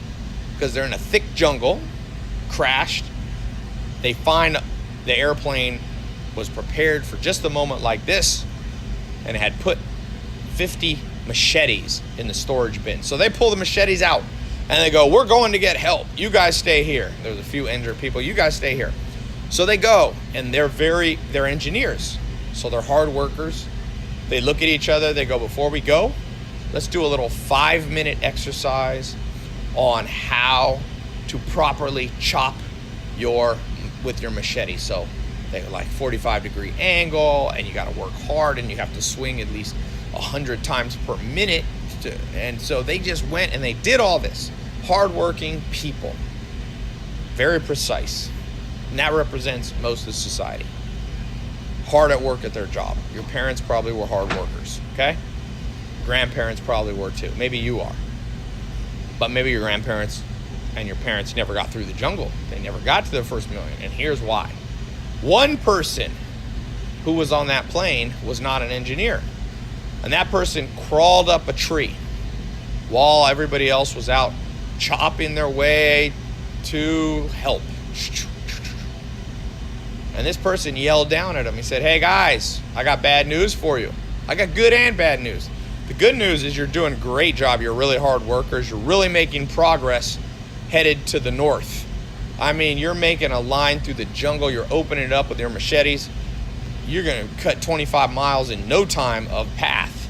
because they're in a thick jungle, crashed. They find the airplane was prepared for just a moment like this and had put 50 machetes in the storage bin. So they pull the machetes out and they go, we're going to get help. You guys stay here. There's a few injured people. You guys stay here. So they go, and they're engineers. So they're hard workers. They look at each other. They go, before we go, let's do a little 5-minute exercise on how to properly chop with your machete. So they like 45-degree angle, and you got to work hard, and you have to swing at least 100 times per minute. And so they just went and they did all this. Hardworking people. Very precise. And that represents most of society. Hard at work at their job. Your parents probably were hard workers, okay? Grandparents probably were too. Maybe you are. But maybe your grandparents and your parents never got through the jungle. They never got to their first million. And here's why. One person who was on that plane was not an engineer. And that person crawled up a tree while everybody else was out chopping their way to help. And this person yelled down at him. He said, hey guys, I got bad news for you. I got good and bad news. The good news is you're doing a great job. You're really hard workers. You're really making progress headed to the north. I mean, you're making a line through the jungle. You're opening it up with your machetes. You're going to cut 25 miles in no time of path.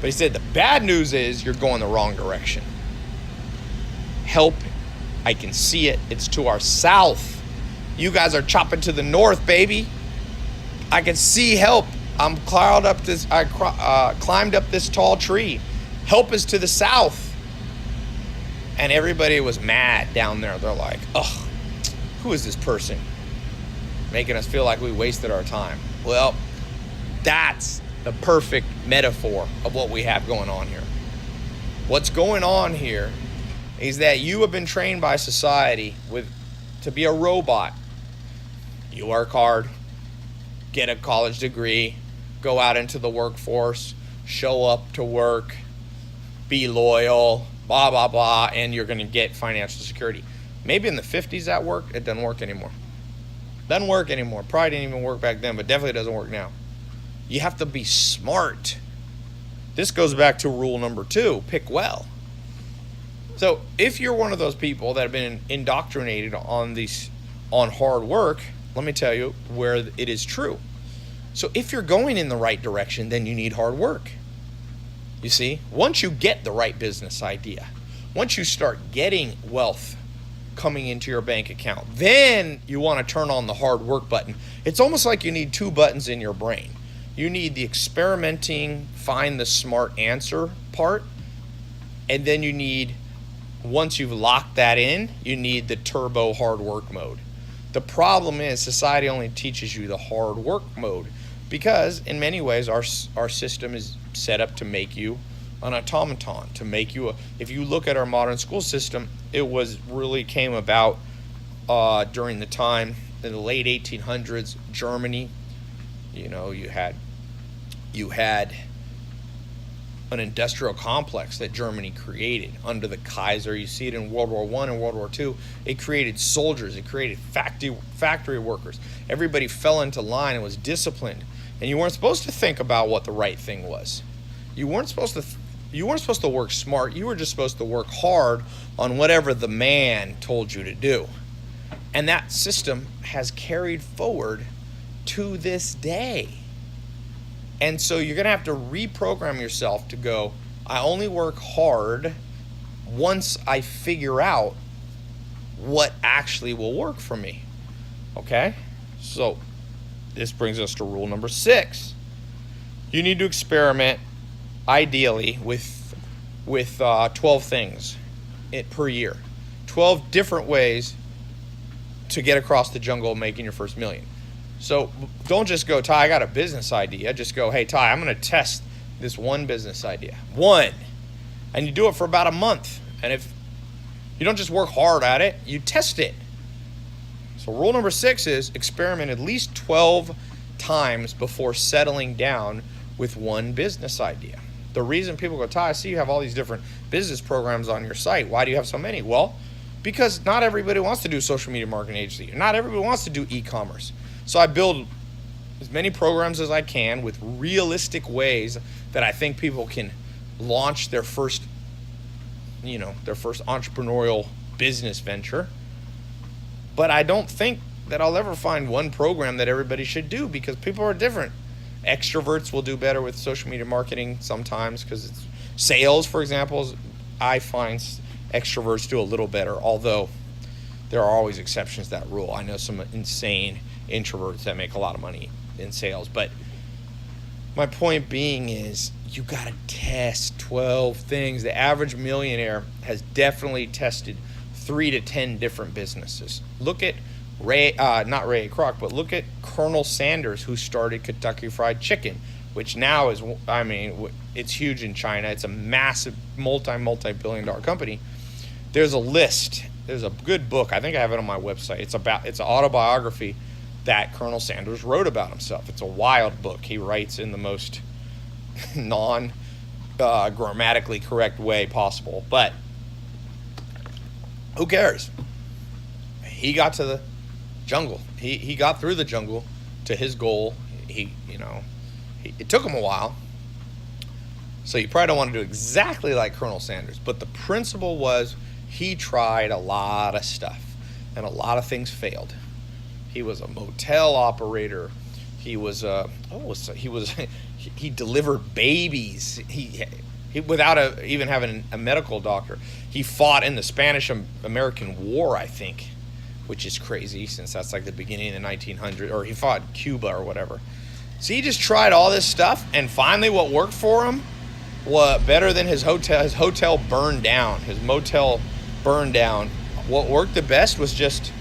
But he said the bad news is you're going the wrong direction. Help, I can see it. It's to our south. You guys are chopping to the north, baby. I can see help. I climbed up this tall tree. Help is to the south. And everybody was mad down there. They're like, ugh, who is this person? Making us feel like we wasted our time. Well, that's the perfect metaphor of what we have going on here. What's going on here is that you have been trained by society to be a robot. You work hard, get a college degree, go out into the workforce, show up to work, be loyal, blah, blah, blah, and you're going to get financial security. Maybe in the 50s that worked. It doesn't work anymore. Doesn't work anymore. Probably didn't even work back then, but definitely doesn't work now. You have to be smart. This goes back to rule number 2, pick well. So if you're one of those people that have been indoctrinated on hard work, let me tell you where it is true. So if you're going in the right direction, then you need hard work. You see, once you get the right business idea, once you start getting wealth coming into your bank account. Then you want to turn on the hard work button. It's almost like you need two buttons in your brain. You need the experimenting, find the smart answer part, and then you need, once you've locked that in, you need the turbo hard work mode. The problem is society only teaches you the hard work mode because in many ways our system is set up to make you an automaton, to make you if you look at our modern school system, it was really came about during the time in the late 1800s, Germany. You know, you had an industrial complex that Germany created under the Kaiser. You see it in World War I and World War II. It created soldiers. It created factory workers. Everybody fell into line and was disciplined. And you weren't supposed to think about what the right thing was. You weren't supposed to work smart. You were just supposed to work hard on whatever the man told you to do. And that system has carried forward to this day. And so you're going to have to reprogram yourself to go, I only work hard once I figure out what actually will work for me. Okay? So this brings us to rule number 6. You need to experiment, ideally, with 12 things per year. 12 different ways to get across the jungle making your first million. So don't just go, Tai, I got a business idea. Just go, hey, Tai, I'm going to test this one business idea. One. And you do it for about a month. And if you don't just work hard at it, you test it. So rule number 6 is experiment at least 12 times before settling down with one business idea. The reason people go, Tai, I see you have all these different business programs on your site. Why do you have so many? Well, because not everybody wants to do social media marketing agency. Not everybody wants to do e-commerce. So I build as many programs as I can with realistic ways that I think people can launch their first entrepreneurial business venture. But I don't think that I'll ever find one program that everybody should do because people are different. Extroverts will do better with social media marketing sometimes because it's sales, for example, I find extroverts do a little better, although there are always exceptions to that rule. I know some insane introverts that make a lot of money in sales, but my point being is you got to test 12 things. The average millionaire has definitely tested 3 to 10 different businesses. Look at not Ray Kroc, but look at Colonel Sanders, who started Kentucky Fried Chicken, which now is, it's huge in China. It's a massive multi-billion dollar company. There's a list. There's a good book. I think I have it on my website. It's an autobiography that Colonel Sanders wrote about himself. It's a wild book. He writes in the most grammatically correct way possible. But who cares? He got to the jungle. He got through the jungle to his goal. It took him a while. So you probably don't want to do exactly like Colonel Sanders. But the principle was he tried a lot of stuff and a lot of things failed. He was a motel operator. He delivered babies. He without even having a medical doctor. He fought in the Spanish-American War, I think, which is crazy since that's like the beginning of the 1900s, or he fought in Cuba or whatever. So he just tried all this stuff, and finally what worked for him was better than his hotel. His hotel burned down. His motel burned down. What worked the best was just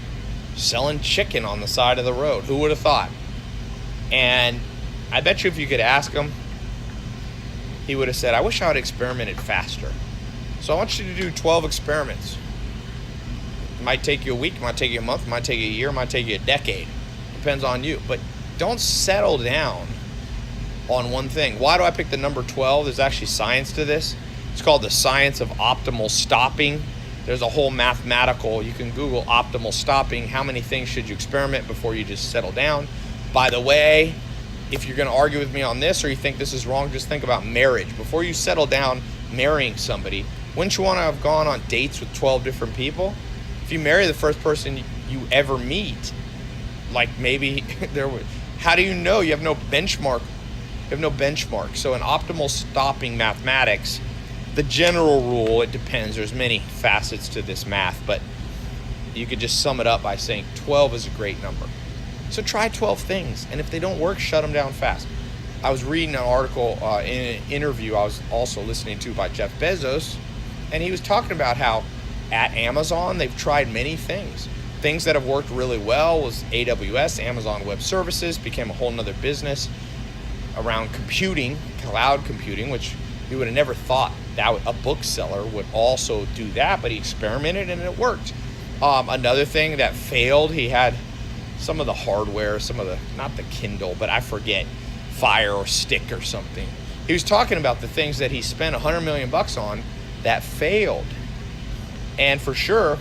selling chicken on the side of the road. Who would have thought? And I bet you if you could ask him, he would have said, I wish I had experimented faster. So I want you to do 12 experiments. It might take you a week, it might take you a month, it might take you a year, it might take you a decade. Depends on you. But don't settle down on one thing. Why do I pick the number 12? There's actually science to this. It's called the science of optimal stopping. There's a whole mathematical, you can Google optimal stopping. How many things should you experiment before you just settle down? By the way, if you're going to argue with me on this or you think this is wrong, just think about marriage. Before you settle down marrying somebody, wouldn't you want to have gone on dates with 12 different people? If you marry the first person you ever meet, like maybe how do you know? You have no benchmark. So in optimal stopping mathematics, the general rule, it depends. There's many facets to this math, but you could just sum it up by saying 12 is a great number. So try 12 things, and if they don't work, shut them down fast. I was reading an article in an interview I was also listening to by Jeff Bezos, and he was talking about how at Amazon they've tried many things. Things that have worked really well was AWS, Amazon Web Services, became a whole nother business around computing, cloud computing, which you would have never thought that a bookseller would also do that, but he experimented and it worked. Another thing that failed, he had some of the hardware, some of the, not the Kindle, but I forget, Fire or Stick or something. He was talking about the things that he spent $100 million on that failed. And for sure,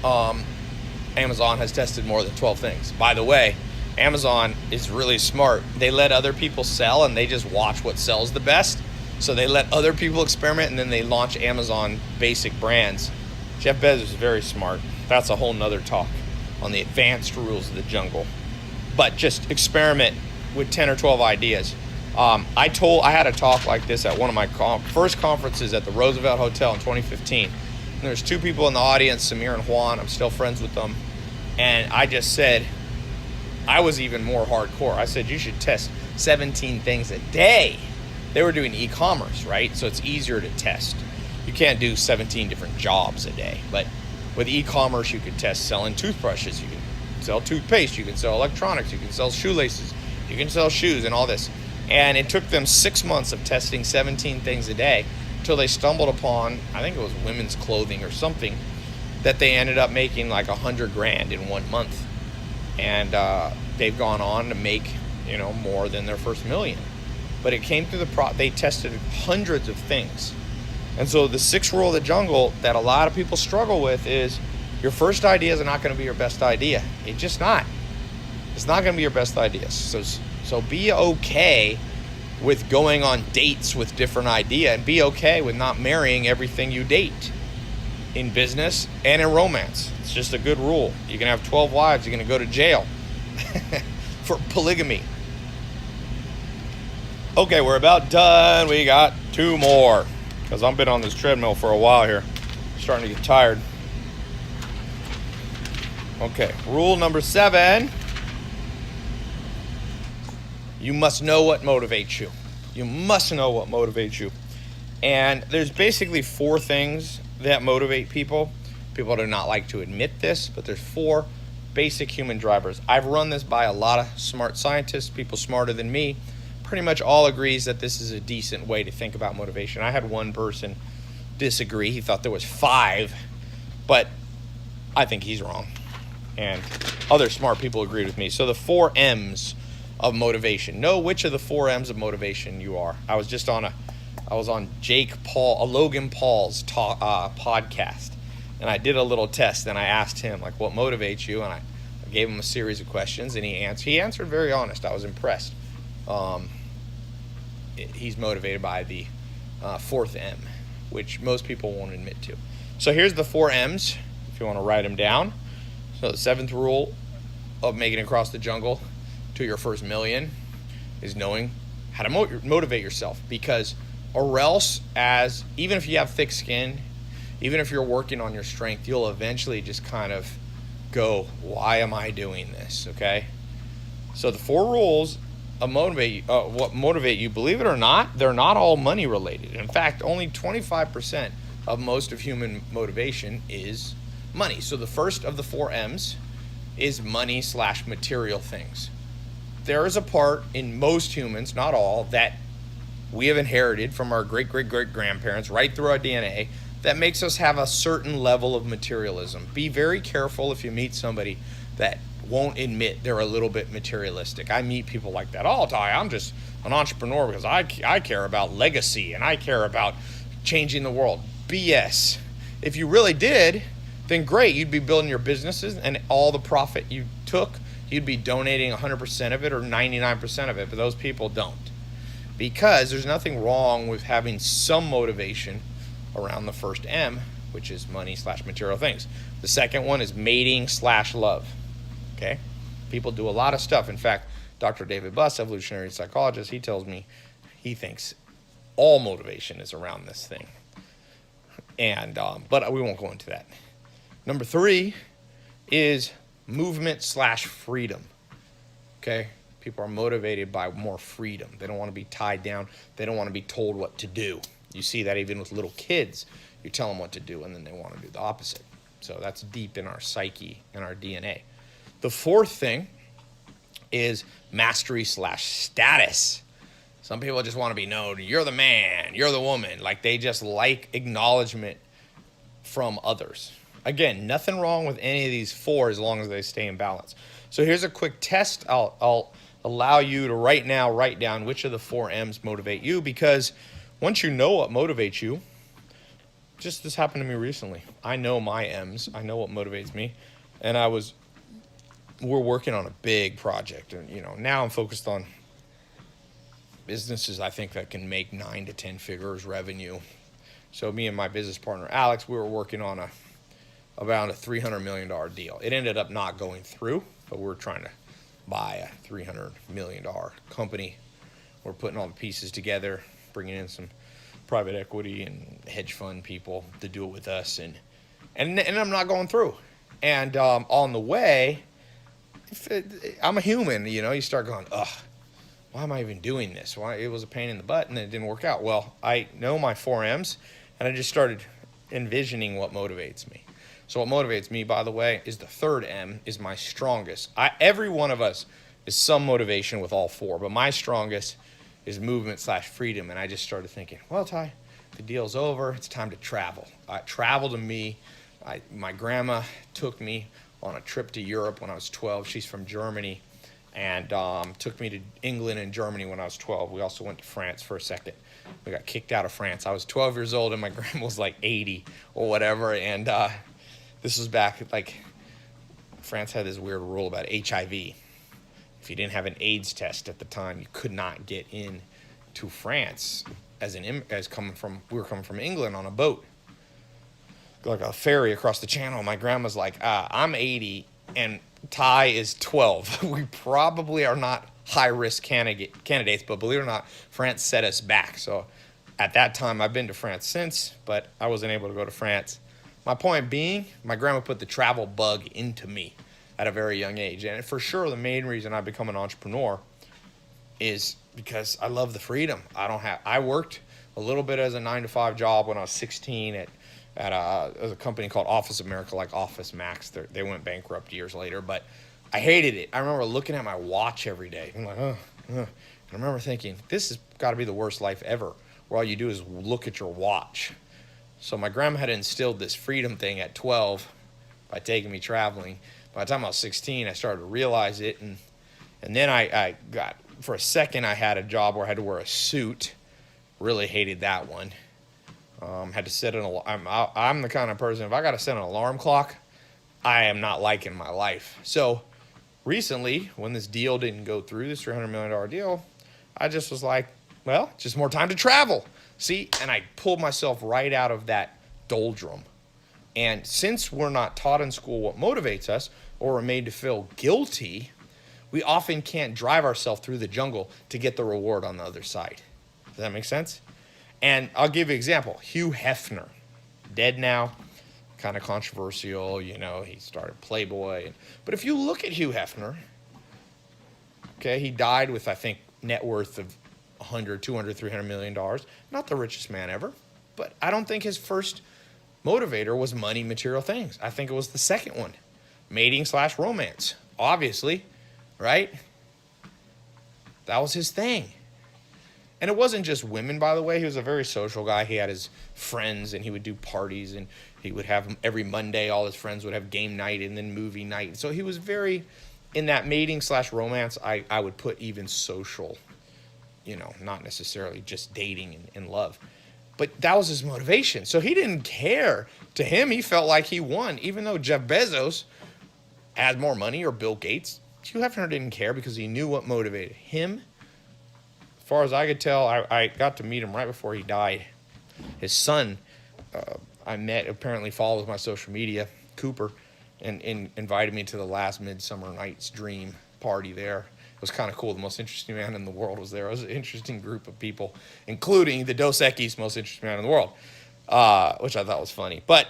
Amazon has tested more than 12 things. By the way, Amazon is really smart. They let other people sell and they just watch what sells the best. So they let other people experiment and then they launch Amazon basic brands. Jeff Bezos is very smart. That's a whole nother talk on the advanced rules of the jungle. But just experiment with 10 or 12 ideas. I had a talk like this at one of my first conferences at the Roosevelt Hotel in 2015. And there's two people in the audience, Samir and Juan. I'm still friends with them. And I just said, I was even more hardcore. I said, you should test 17 things a day. They were doing e-commerce, right? So it's easier to test. You can't do 17 different jobs a day. But with e-commerce, you could test selling toothbrushes. You can sell toothpaste. You can sell electronics. You can sell shoelaces. You can sell shoes and all this. And it took them 6 months of testing 17 things a day until they stumbled upon, I think it was women's clothing or something, that they ended up making like $100,000 in 1 month. And they've gone on to make, more than their first million. But it came through they tested hundreds of things. And so the sixth rule of the jungle that a lot of people struggle with is your first idea is not going to be your best idea. It's just not. It's not going to be your best idea. So be okay with going on dates with different idea and be okay with not marrying everything you date in business and in romance. It's just a good rule. You can have 12 wives, you're going to go to jail for polygamy. Okay, we're about done. We got 2 more because I've been on this treadmill for a while here. Starting to get tired. Okay, rule number 7. You must know what motivates you. You must know what motivates you. And there's basically 4 things that motivate people. People do not like to admit this, but there's 4 basic human drivers. I've run this by a lot of smart scientists, people smarter than me. Pretty much all agrees that this is a decent way to think about motivation. I had one person disagree. He thought there was 5, but I think he's wrong. And other smart people agreed with me. So the 4 M's of motivation. Know which of the 4 M's of motivation you are. I was on Logan Paul's podcast, and I did a little test, and I asked him, like, what motivates you? And I gave him a series of questions, and he answered very honest. I was impressed. He's motivated by the 4th M, which most people won't admit to. So here's the 4 M's, if you want to write them down. So the 7th rule of making it across the jungle to your first million is knowing how to motivate yourself, because or else, even if you have thick skin, even if you're working on your strength, you'll eventually just kind of go, why am I doing this? Okay. So the 4 rules of what motivate you, believe it or not, they're not all money related. In fact, only 25% of most of human motivation is money. So the first of the 4 M's is money/material things. There is a part in most humans, not all, that we have inherited from our great-great-great-grandparents right through our DNA that makes us have a certain level of materialism. Be very careful if you meet somebody that won't admit they're a little bit materialistic. I meet people like that all the time. I'm just an entrepreneur because I care about legacy and I care about changing the world. BS. If you really did, then great. You'd be building your businesses, and all the profit you took, you'd be donating 100% of it or 99% of it, but those people don't. Because there's nothing wrong with having some motivation around the first M, which is money/material things. The second one is mating/love. Okay? People do a lot of stuff. In fact, Dr. David Buss, evolutionary psychologist, he tells me he thinks all motivation is around this thing. And but we won't go into that. Number 3 is movement / freedom. Okay? People are motivated by more freedom. They don't want to be tied down. They don't want to be told what to do. You see that even with little kids. You tell them what to do, and then they want to do the opposite. So that's deep in our psyche and our DNA. The 4th thing is mastery / status. Some people just want to be known. You're the man. You're the woman. Like, they just like acknowledgement from others. Again, nothing wrong with any of these 4 as long as they stay in balance. So here's a quick test. I'll allow you to right now write down which of the 4 M's motivate you, because once you know what motivates you, just this happened to me recently. I know my M's. I know what motivates me. And we're working on a big project. And, now I'm focused on businesses I think that can make 9 to 10 figures revenue. So me and my business partner, Alex, we were working on around a $300 million deal. It ended up not going through, but we're trying to buy a $300 million company. We're putting all the pieces together, bringing in some private equity and hedge fund people to do it with us, and I'm not going through. And on the way, I'm a human, you start going, ugh, why am I even doing this? Why? It was a pain in the butt, and then it didn't work out. Well, I know my 4 M's, and I just started envisioning what motivates me. So what motivates me, by the way, is the 3rd M, is my strongest. Every one of us is some motivation with all 4, but my strongest is movement / freedom. And I just started thinking, well, Tai, the deal's over. It's time to travel. Travel to me. My grandma took me on a trip to Europe when I was 12. She's from Germany, and took me to England and Germany when I was 12. We also went to France for a second. We got kicked out of France. I was 12 years old, and my grandma was like 80 or whatever. And this was back, France had this weird rule about HIV. If you didn't have an AIDS test at the time, you could not get in to France we were coming from England on a boat, like a ferry across the channel. My grandma's like, I'm 80 and Tai is 12. We probably are not high-risk candidates, but believe it or not, France set us back. So at that time, I've been to France since, but I wasn't able to go to France. My point being, my grandma put the travel bug into me at a very young age. And for sure, the main reason I become an entrepreneur is because I love the freedom. I worked a little bit as a 9-to-5 job when I was 16 at a company called Office America, like Office Max. They went bankrupt years later, but I hated it. I remember looking at my watch every day. I'm like, And I remember thinking, this has got to be the worst life ever, where all you do is look at your watch. So my grandma had instilled this freedom thing at 12 by taking me traveling. By the time I was 16, I started to realize it, and then I got, for a second, I had a job where I had to wear a suit. Really hated that one. Had to set I'm the kind of person, if I got to set an alarm clock, I am not liking my life. So recently, when this deal didn't go through, this $300 million deal, I just was like, well, just more time to travel. See, and I pulled myself right out of that doldrum. And since we're not taught in school what motivates us, or we're made to feel guilty, we often can't drive ourselves through the jungle to get the reward on the other side. Does that make sense? And I'll give you an example. Hugh Hefner, dead now, kind of controversial, he started Playboy. But if you look at Hugh Hefner, okay, he died with, I think, net worth of $100, $200, $300 million. Not the richest man ever, but I don't think his first motivator was money, material things. I think it was the second one, mating / romance, obviously, right? That was his thing. And it wasn't just women, by the way. He was a very social guy. He had his friends, and he would do parties, and he would have every Monday, all his friends would have game night and then movie night. So he was very, in that mating / romance, I would put even social, not necessarily just dating and love. But that was his motivation. So he didn't care. To him, he felt like he won. Even though Jeff Bezos had more money, or Bill Gates, Hugh Hefner didn't care because he knew what motivated him. As far as I could tell, I got to meet him right before he died. His son, I met, apparently follows my social media, Cooper, and invited me to the last Midsummer Night's Dream party there. It was kind of cool. The most interesting man in the world was there. It was an interesting group of people, including the Dos Equis most interesting man in the world, which I thought was funny. But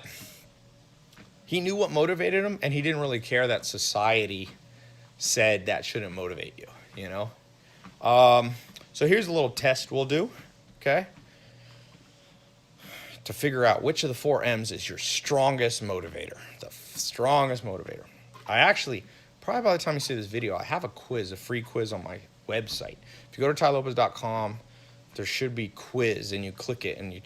He knew what motivated him, and he didn't really care that society said that shouldn't motivate you, you know? So here's a little test we'll do, okay? To figure out which of the 4 M's is your strongest motivator. The strongest motivator. I actually, probably by the time you see this video, I have a quiz, a free quiz on my website. If you go to tailopez.com, there should be quiz, and you click it, and you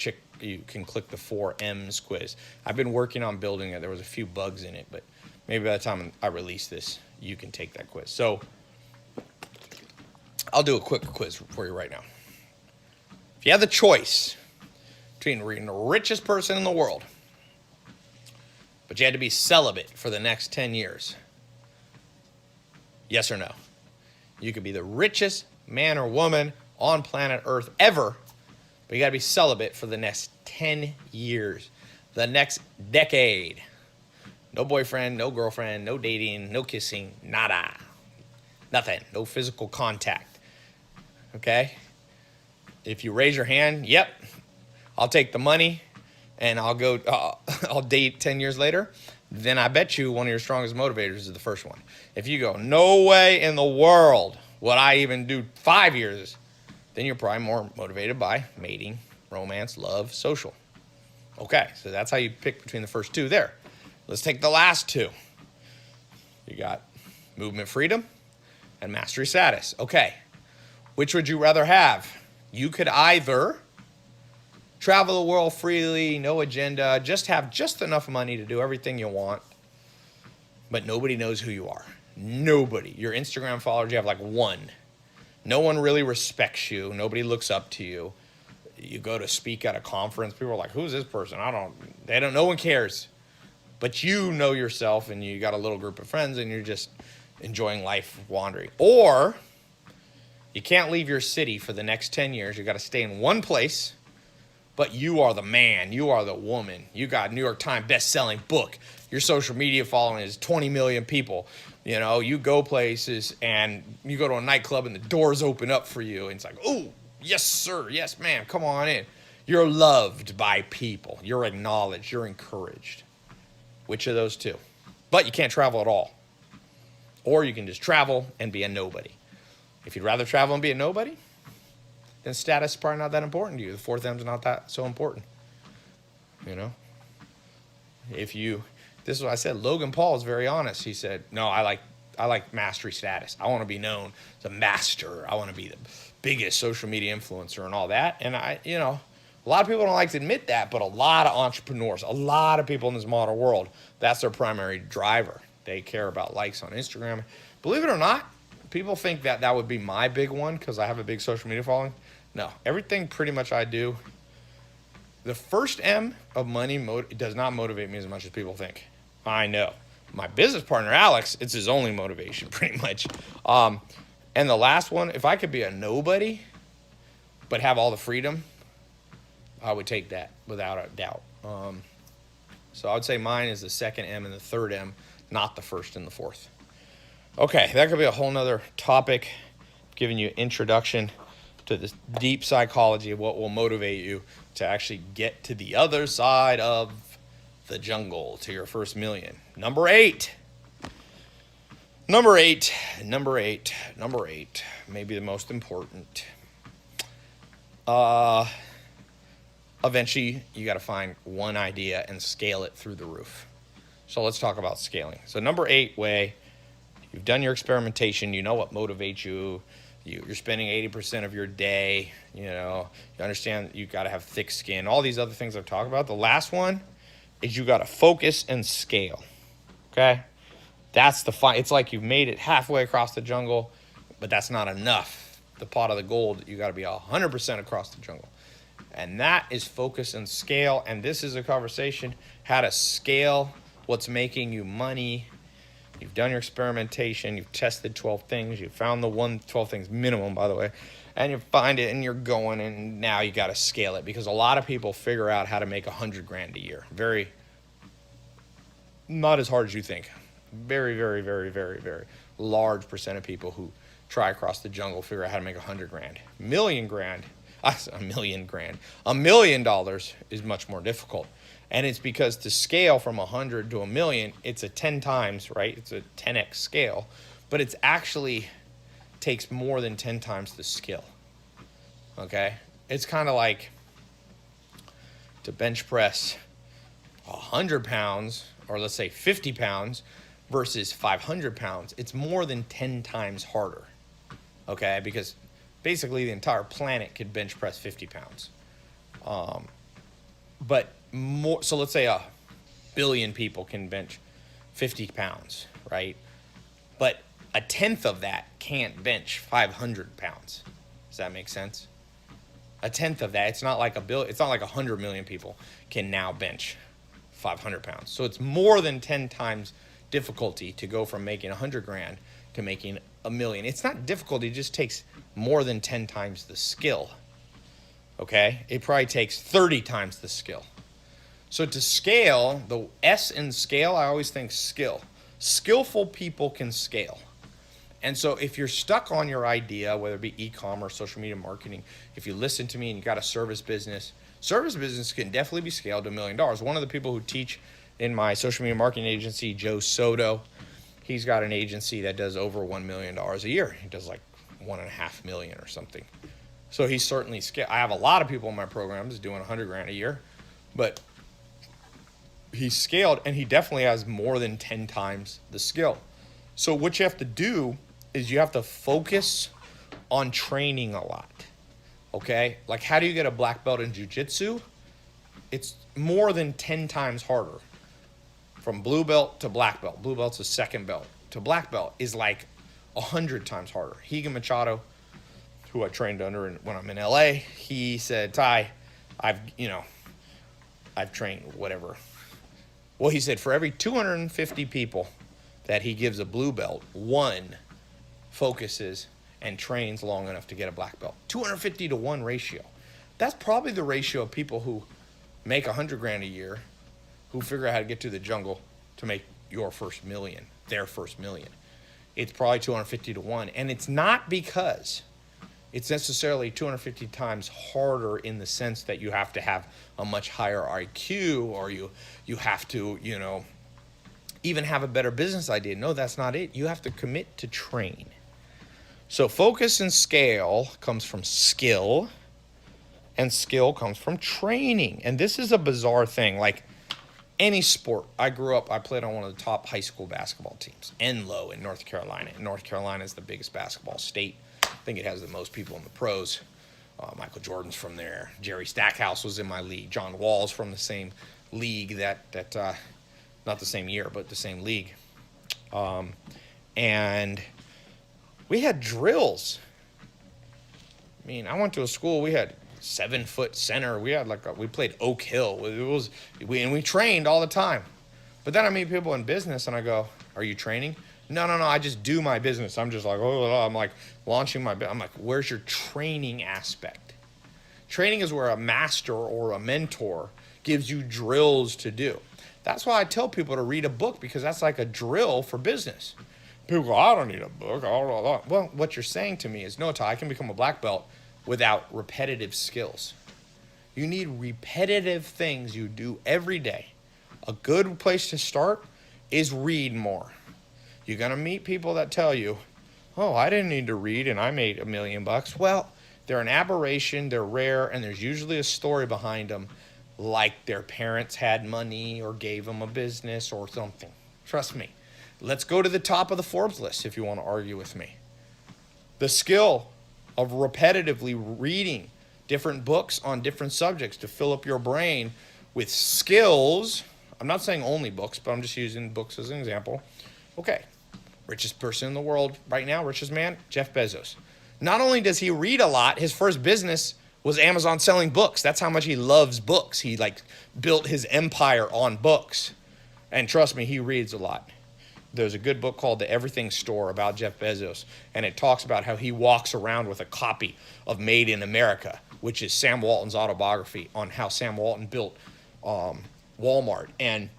can click the 4 M's quiz. I've been working on building it. There was a few bugs in it, but maybe by the time I release this, you can take that quiz. So I'll do a quick quiz for you right now. If you had the choice between being the richest person in the world, but you had to be celibate for the next 10 years, yes or no? You could be the richest man or woman on planet Earth ever, but you got to be celibate for the next 10 years, the next decade. No boyfriend, no girlfriend, no dating, no kissing, nada. Nothing, no physical contact. Okay? If you raise your hand, yep, I'll take the money and I'll date 10 years later, then I bet you one of your strongest motivators is the first one. If you go, no way in the world would I even do 5 years, then you're probably more motivated by mating, romance, love, social. Okay, so that's how you pick between the first 2 there. Let's take the last 2. You got movement freedom and mastery status. Okay, which would you rather have? You could either travel the world freely, no agenda, just have just enough money to do everything you want, but nobody knows who you are. Nobody. Your Instagram followers, you have like 1. No one really respects you. Nobody looks up to you. You go to speak at a conference, people are like, who's this person? No one cares. But you know yourself, and you got a little group of friends, and you're just enjoying life wandering. Or you can't leave your city for the next 10 years. You got to stay in one place, but you are the man. You are the woman. You got a New York Times best-selling book. Your social media following is 20 million people. You know, you go places, and you go to a nightclub, and the doors open up for you, and it's like, oh, yes, sir, yes, ma'am, come on in. You're loved by people. You're acknowledged. You're encouraged. Which of those 2? But you can't travel at all. Or you can just travel and be a nobody. If you'd rather travel and be a nobody, then status is probably not that important to you. The 4th M's not that so important. You know? This is what I said. Logan Paul is very honest. He said, no, I like mastery status. I want to be known as a master. I want to be the biggest social media influencer and all that. And a lot of people don't like to admit that, but a lot of entrepreneurs, a lot of people in this modern world, that's their primary driver. They care about likes on Instagram. Believe it or not, people think that would be my big one because I have a big social media following. No, everything pretty much I do. The first M of money does not motivate me as much as people think. I know. My business partner, Alex, it's his only motivation pretty much. And the last one, if I could be a nobody but have all the freedom, I would take that without a doubt. So I would say mine is the 2nd M and the 3rd M, not the 1st and the 4th. Okay, that could be a whole nother topic, giving you an introduction to this deep psychology of what will motivate you to actually get to the other side of the jungle, to your first million. Number 8, maybe the most important. Eventually, you got to find one idea and scale it through the roof. So let's talk about scaling. So number 8 way, you've done your experimentation. You know what motivates you. You're spending 80% of your day. You understand you got to have thick skin. All these other things I've talked about. The last one is you got to focus and scale. Okay? That's the fine. It's like you've made it halfway across the jungle, but that's not enough. The pot of the gold, you got to be 100% across the jungle. And that is focus and scale. And this is a conversation how to scale what's making you money. You've done your experimentation. You've tested 12 things. You've found the 12 things minimum, by the way. And you find it and you're going, and now you got to scale it, because a lot of people figure out how to make $100,000 a year. Not as hard as you think. Very, very, very, very, very large percent of people who try across the jungle figure out how to make $100,000. $1 million is much more difficult. And it's because to scale from 100 to 1,000,000, it's a 10 times, right? It's a 10x scale, but it's actually takes more than 10 times the skill. Okay? It's kind of like to bench press 100 pounds, or let's say 50 pounds versus 500 pounds. It's more than 10 times harder. Okay? Because basically the entire planet could bench press 50 pounds. But more, so let's say 1,000,000,000 people can bench 50 pounds, right? But a tenth of that can't bench 500 pounds. Does that make sense? A tenth of that. It's not like it's not like 100 million people can now bench 500 pounds. So it's more than 10 times difficulty to go from making 100 grand to making 1,000,000. It's not difficult. It just takes more than 10 times the skill. Okay? It probably takes 30 times the skill. So to scale, the S in scale, I always think skill. Skillful people can scale. And so if you're stuck on your idea, whether it be e-commerce, social media marketing, if you listen to me and you got a service business can definitely be scaled to $1 million. One of the people who teach in my social media marketing agency, Joe Soto, he's got an agency that does over $1 million a year. He does like 1.5 million or something. So he's certainly scaled. I have a lot of people in my programs doing 100 grand a year, but he's scaled, and he definitely has more than 10 times the skill. So what you have to do is you have to focus on training a lot, okay? Like, how do you get a black belt in jiu-jitsu? It's more than 10 times harder. From blue belt to black belt. Blue belt's a second belt. To black belt is like 100 times harder. Higa Machado, who I trained under when I'm in LA, he said, Tai, I've trained whatever. Well, he said for every 250 people that he gives a blue belt, one focuses and trains long enough to get a black belt. 250 to 1 ratio. That's probably the ratio of people who make 100 grand a year, who figure out how to get to the jungle to make your first million, their first million. It's probably 250 to 1. And it's not because it's necessarily 250 times harder in the sense that you have to have a much higher IQ, or you have to, even have a better business idea. No, that's not it. You have to commit to train. So focus and scale comes from skill, and skill comes from training. And this is a bizarre thing. Like any sport, I played on one of the top high school basketball teams, Enloe in North Carolina. And North Carolina is the biggest basketball state. I think it has the most people in the pros. Michael Jordan's from there. Jerry Stackhouse was in my league. John Wall's from the same league that not the same year, but the same league. And we had drills. I mean, I went to a school, we had 7-foot center. We had we played Oak Hill. And we trained all the time. But then I meet people in business and I go, are you training? No, I just do my business. I'm just like, I'm like launching my business. I'm like, where's your training aspect? Training is where a master or a mentor gives you drills to do. That's why I tell people to read a book, because that's like a drill for business. People go, I don't need a book. Well, what you're saying to me is, no, Tai, I can become a black belt without repetitive skills. You need repetitive things you do every day. A good place to start is read more. You're going to meet people that tell you, oh, I didn't need to read and I made $1 million. Well, they're an aberration, they're rare, and there's usually a story behind them, like their parents had money or gave them a business or something. Trust me. Let's go to the top of the Forbes list if you want to argue with me. The skill of repetitively reading different books on different subjects to fill up your brain with skills. I'm not saying only books, but I'm just using books as an example. Okay, richest person in the world right now, richest man, Jeff Bezos. Not only does he read a lot, his first business was Amazon selling books. That's how much he loves books. He built his empire on books. And trust me, he reads a lot. There's a good book called The Everything Store about Jeff Bezos, and it talks about how he walks around with a copy of Made in America, which is Sam Walton's autobiography on how Sam Walton built Walmart. And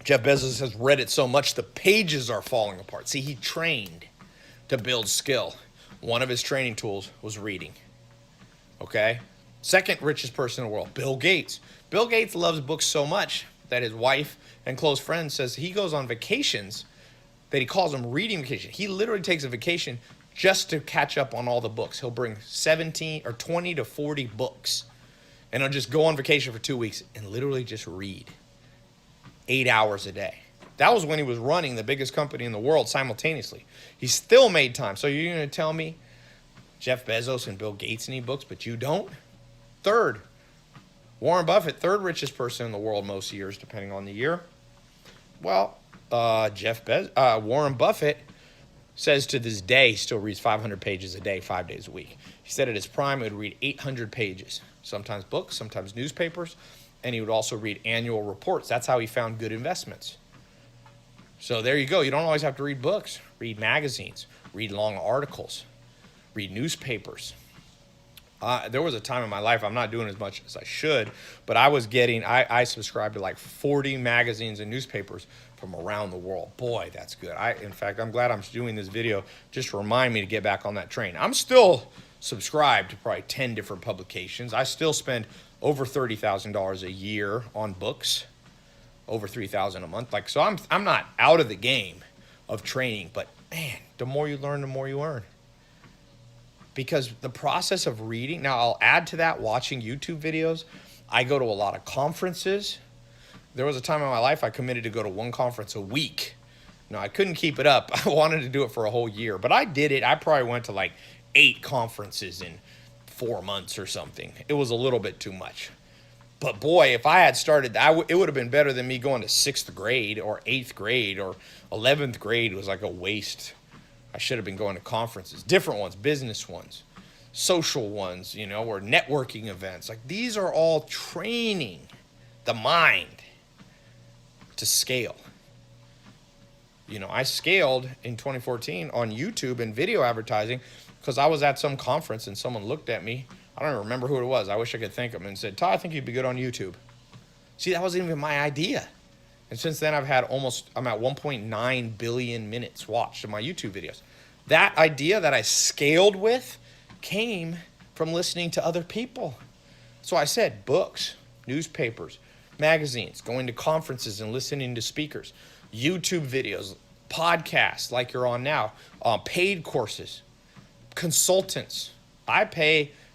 Jeff Bezos has read it so much the pages are falling apart. See, he trained to build skill. One of his training tools was reading. Okay? Second richest person in the world, Bill Gates. Bill Gates loves books so much that his wife and close friend says he goes on vacations that he calls them reading vacation. He literally takes a vacation just to catch up on all the books. He'll bring 17 or 20 to 40 books, and he'll just go on vacation for 2 weeks and literally just read 8 hours a day. That was when he was running the biggest company in the world simultaneously. He still made time. So you're going to tell me Jeff Bezos and Bill Gates need books, but you don't? Third, Warren Buffett, third richest person in the world most years, depending on the year. Well, Warren Buffett says to this day he still reads 500 pages a day, 5 days a week. He said at his prime he would read 800 pages, sometimes books, sometimes newspapers, and he would also read annual reports. That's how he found good investments. So there you go. You don't always have to read books. Read magazines, read long articles, read newspapers. There was a time in my life, I'm not doing as much as I should, but I subscribed to like 40 magazines and newspapers from around the world. Boy, that's good. In fact, I'm glad I'm doing this video just to remind me to get back on that train. I'm still subscribed to probably 10 different publications. I still spend over $30,000 a year on books, over $3,000 a month. Like, so I'm not out of the game of training, but man, the more you learn, the more you earn. Because the process of reading, now I'll add to that watching YouTube videos. I go to a lot of conferences. There was a time in my life I committed to go to one conference a week. No, I couldn't keep it up. I wanted to do it for a whole year, but I did it. I probably went to like 8 conferences in 4 months or something. It was a little bit too much. But boy, if I had started, it would have been better than me going to 6th grade or 8th grade or 11th grade. It was like a waste. I should have been going to conferences, different ones, business ones, social ones, or networking events. Like, these are all training the mind to scale. I scaled in 2014 on YouTube and video advertising because I was at some conference and someone looked at me. I don't even remember who it was. I wish I could thank him, and said, "Todd, I think you'd be good on YouTube." See, that wasn't even my idea. And since then, I'm at 1.9 billion minutes watched of my YouTube videos. That idea that I scaled with came from listening to other people. So I said books, newspapers, magazines, going to conferences and listening to speakers, YouTube videos, podcasts like you're on now, paid courses, consultants. I've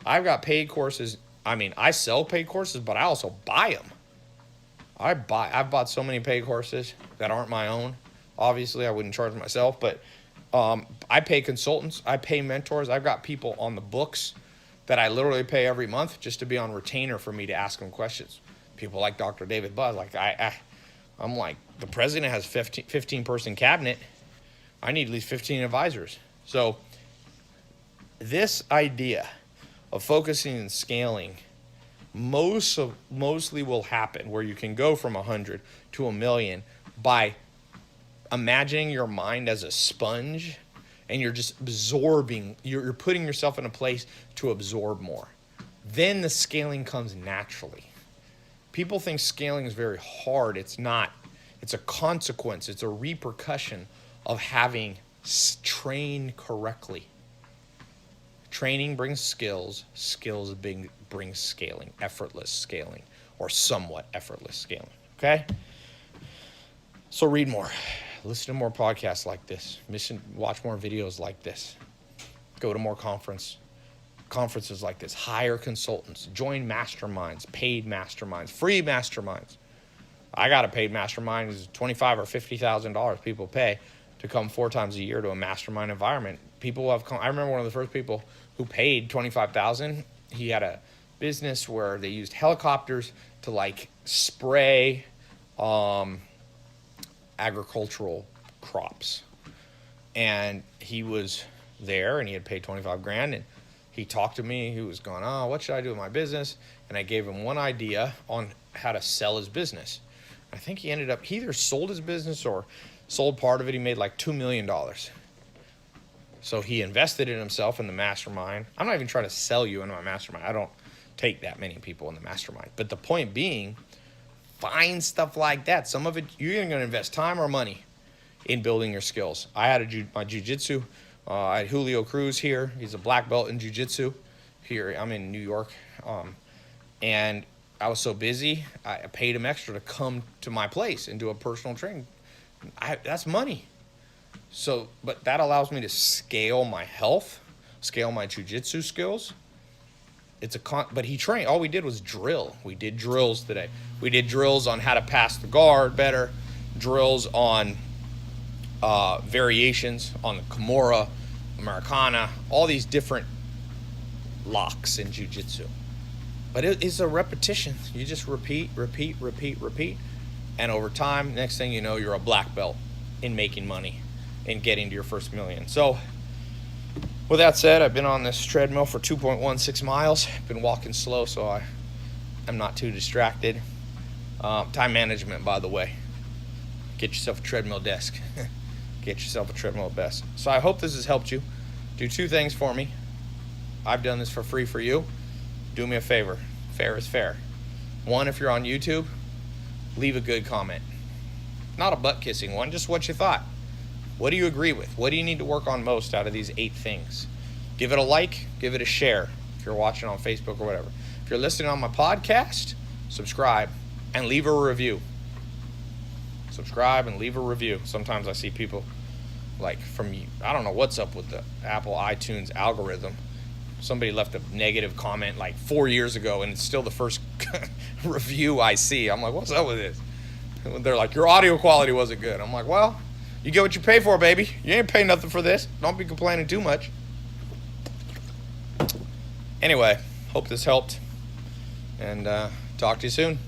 got paid courses. I sell paid courses, but I also buy them. I've bought so many paid courses that aren't my own. Obviously, I wouldn't charge myself, but I pay consultants. I pay mentors. I've got people on the books that I literally pay every month just to be on retainer for me to ask them questions. People like Dr. David Buzz. Like I'm like, the president has 15-person cabinet. I need at least 15 advisors. So this idea of focusing and scaling mostly will happen where you can go from 100 to 1,000,000 by imagining your mind as a sponge, and you're just absorbing. You're putting yourself in a place to absorb more. Then the scaling comes naturally. People think scaling is very hard. It's not. It's a consequence. It's a repercussion of having trained correctly. Training brings skills. Skills brings scaling, effortless scaling, or somewhat effortless scaling. Okay? So read more. Listen to more podcasts like this. Watch more videos like this. Go to more conferences like this. Hire consultants. Join masterminds, paid masterminds, free masterminds. I got a paid mastermind. It's $25,000 or $50,000 people pay to come 4 times a year to a mastermind environment. People have come. I remember one of the first people who paid $25,000. He had a business where they used helicopters to like spray agricultural crops, and he was there and he had paid 25 grand, and he talked to me. He was going, "Oh, what should I do with my business?" And I gave him one idea on how to sell his business. I think he either sold his business or sold part of it. He made like $2 million. So he invested in himself in the mastermind. I'm not even trying to sell you into my mastermind. I don't take that many people in the mastermind. But the point being, find stuff like that. Some of it, you're either going to invest time or money in building your skills. I had my jiu-jitsu. I had Julio Cruz here. He's a black belt in jiu-jitsu. Here, I'm in New York. And I was so busy, I paid him extra to come to my place and do a personal training. That's money. So, but that allows me to scale my health, scale my jiu-jitsu skills. But he trained. All we did was drill. We did drills today. We did drills on how to pass the guard better, drills on variations on the Kimura, Americana, all these different locks in jiu-jitsu. But it's a repetition. You just repeat. And over time, next thing you know, you're a black belt in making money and getting to your first million. So with that said, I've been on this treadmill for 2.16 miles. Been walking slow, so I'm not too distracted. Time management, by the way. Get yourself a treadmill desk. Get yourself a treadmill desk. So I hope this has helped you. Do 2 things for me. I've done this for free for you. Do me a favor. Fair is fair. 1, if you're on YouTube, leave a good comment. Not a butt-kissing one, just what you thought. What do you agree with? What do you need to work on most out of these 8 things? Give it a like, give it a share if you're watching on Facebook or whatever. If you're listening on my podcast, subscribe and leave a review. Subscribe and leave a review. Sometimes I see people like from you. I don't know what's up with the Apple iTunes algorithm. Somebody left a negative comment like 4 years ago, and it's still the first review I see. I'm like, what's up with this? And they're like, your audio quality wasn't good. I'm like, well, you get what you pay for, baby. You ain't paying nothing for this. Don't be complaining too much. Anyway, hope this helped, and talk to you soon.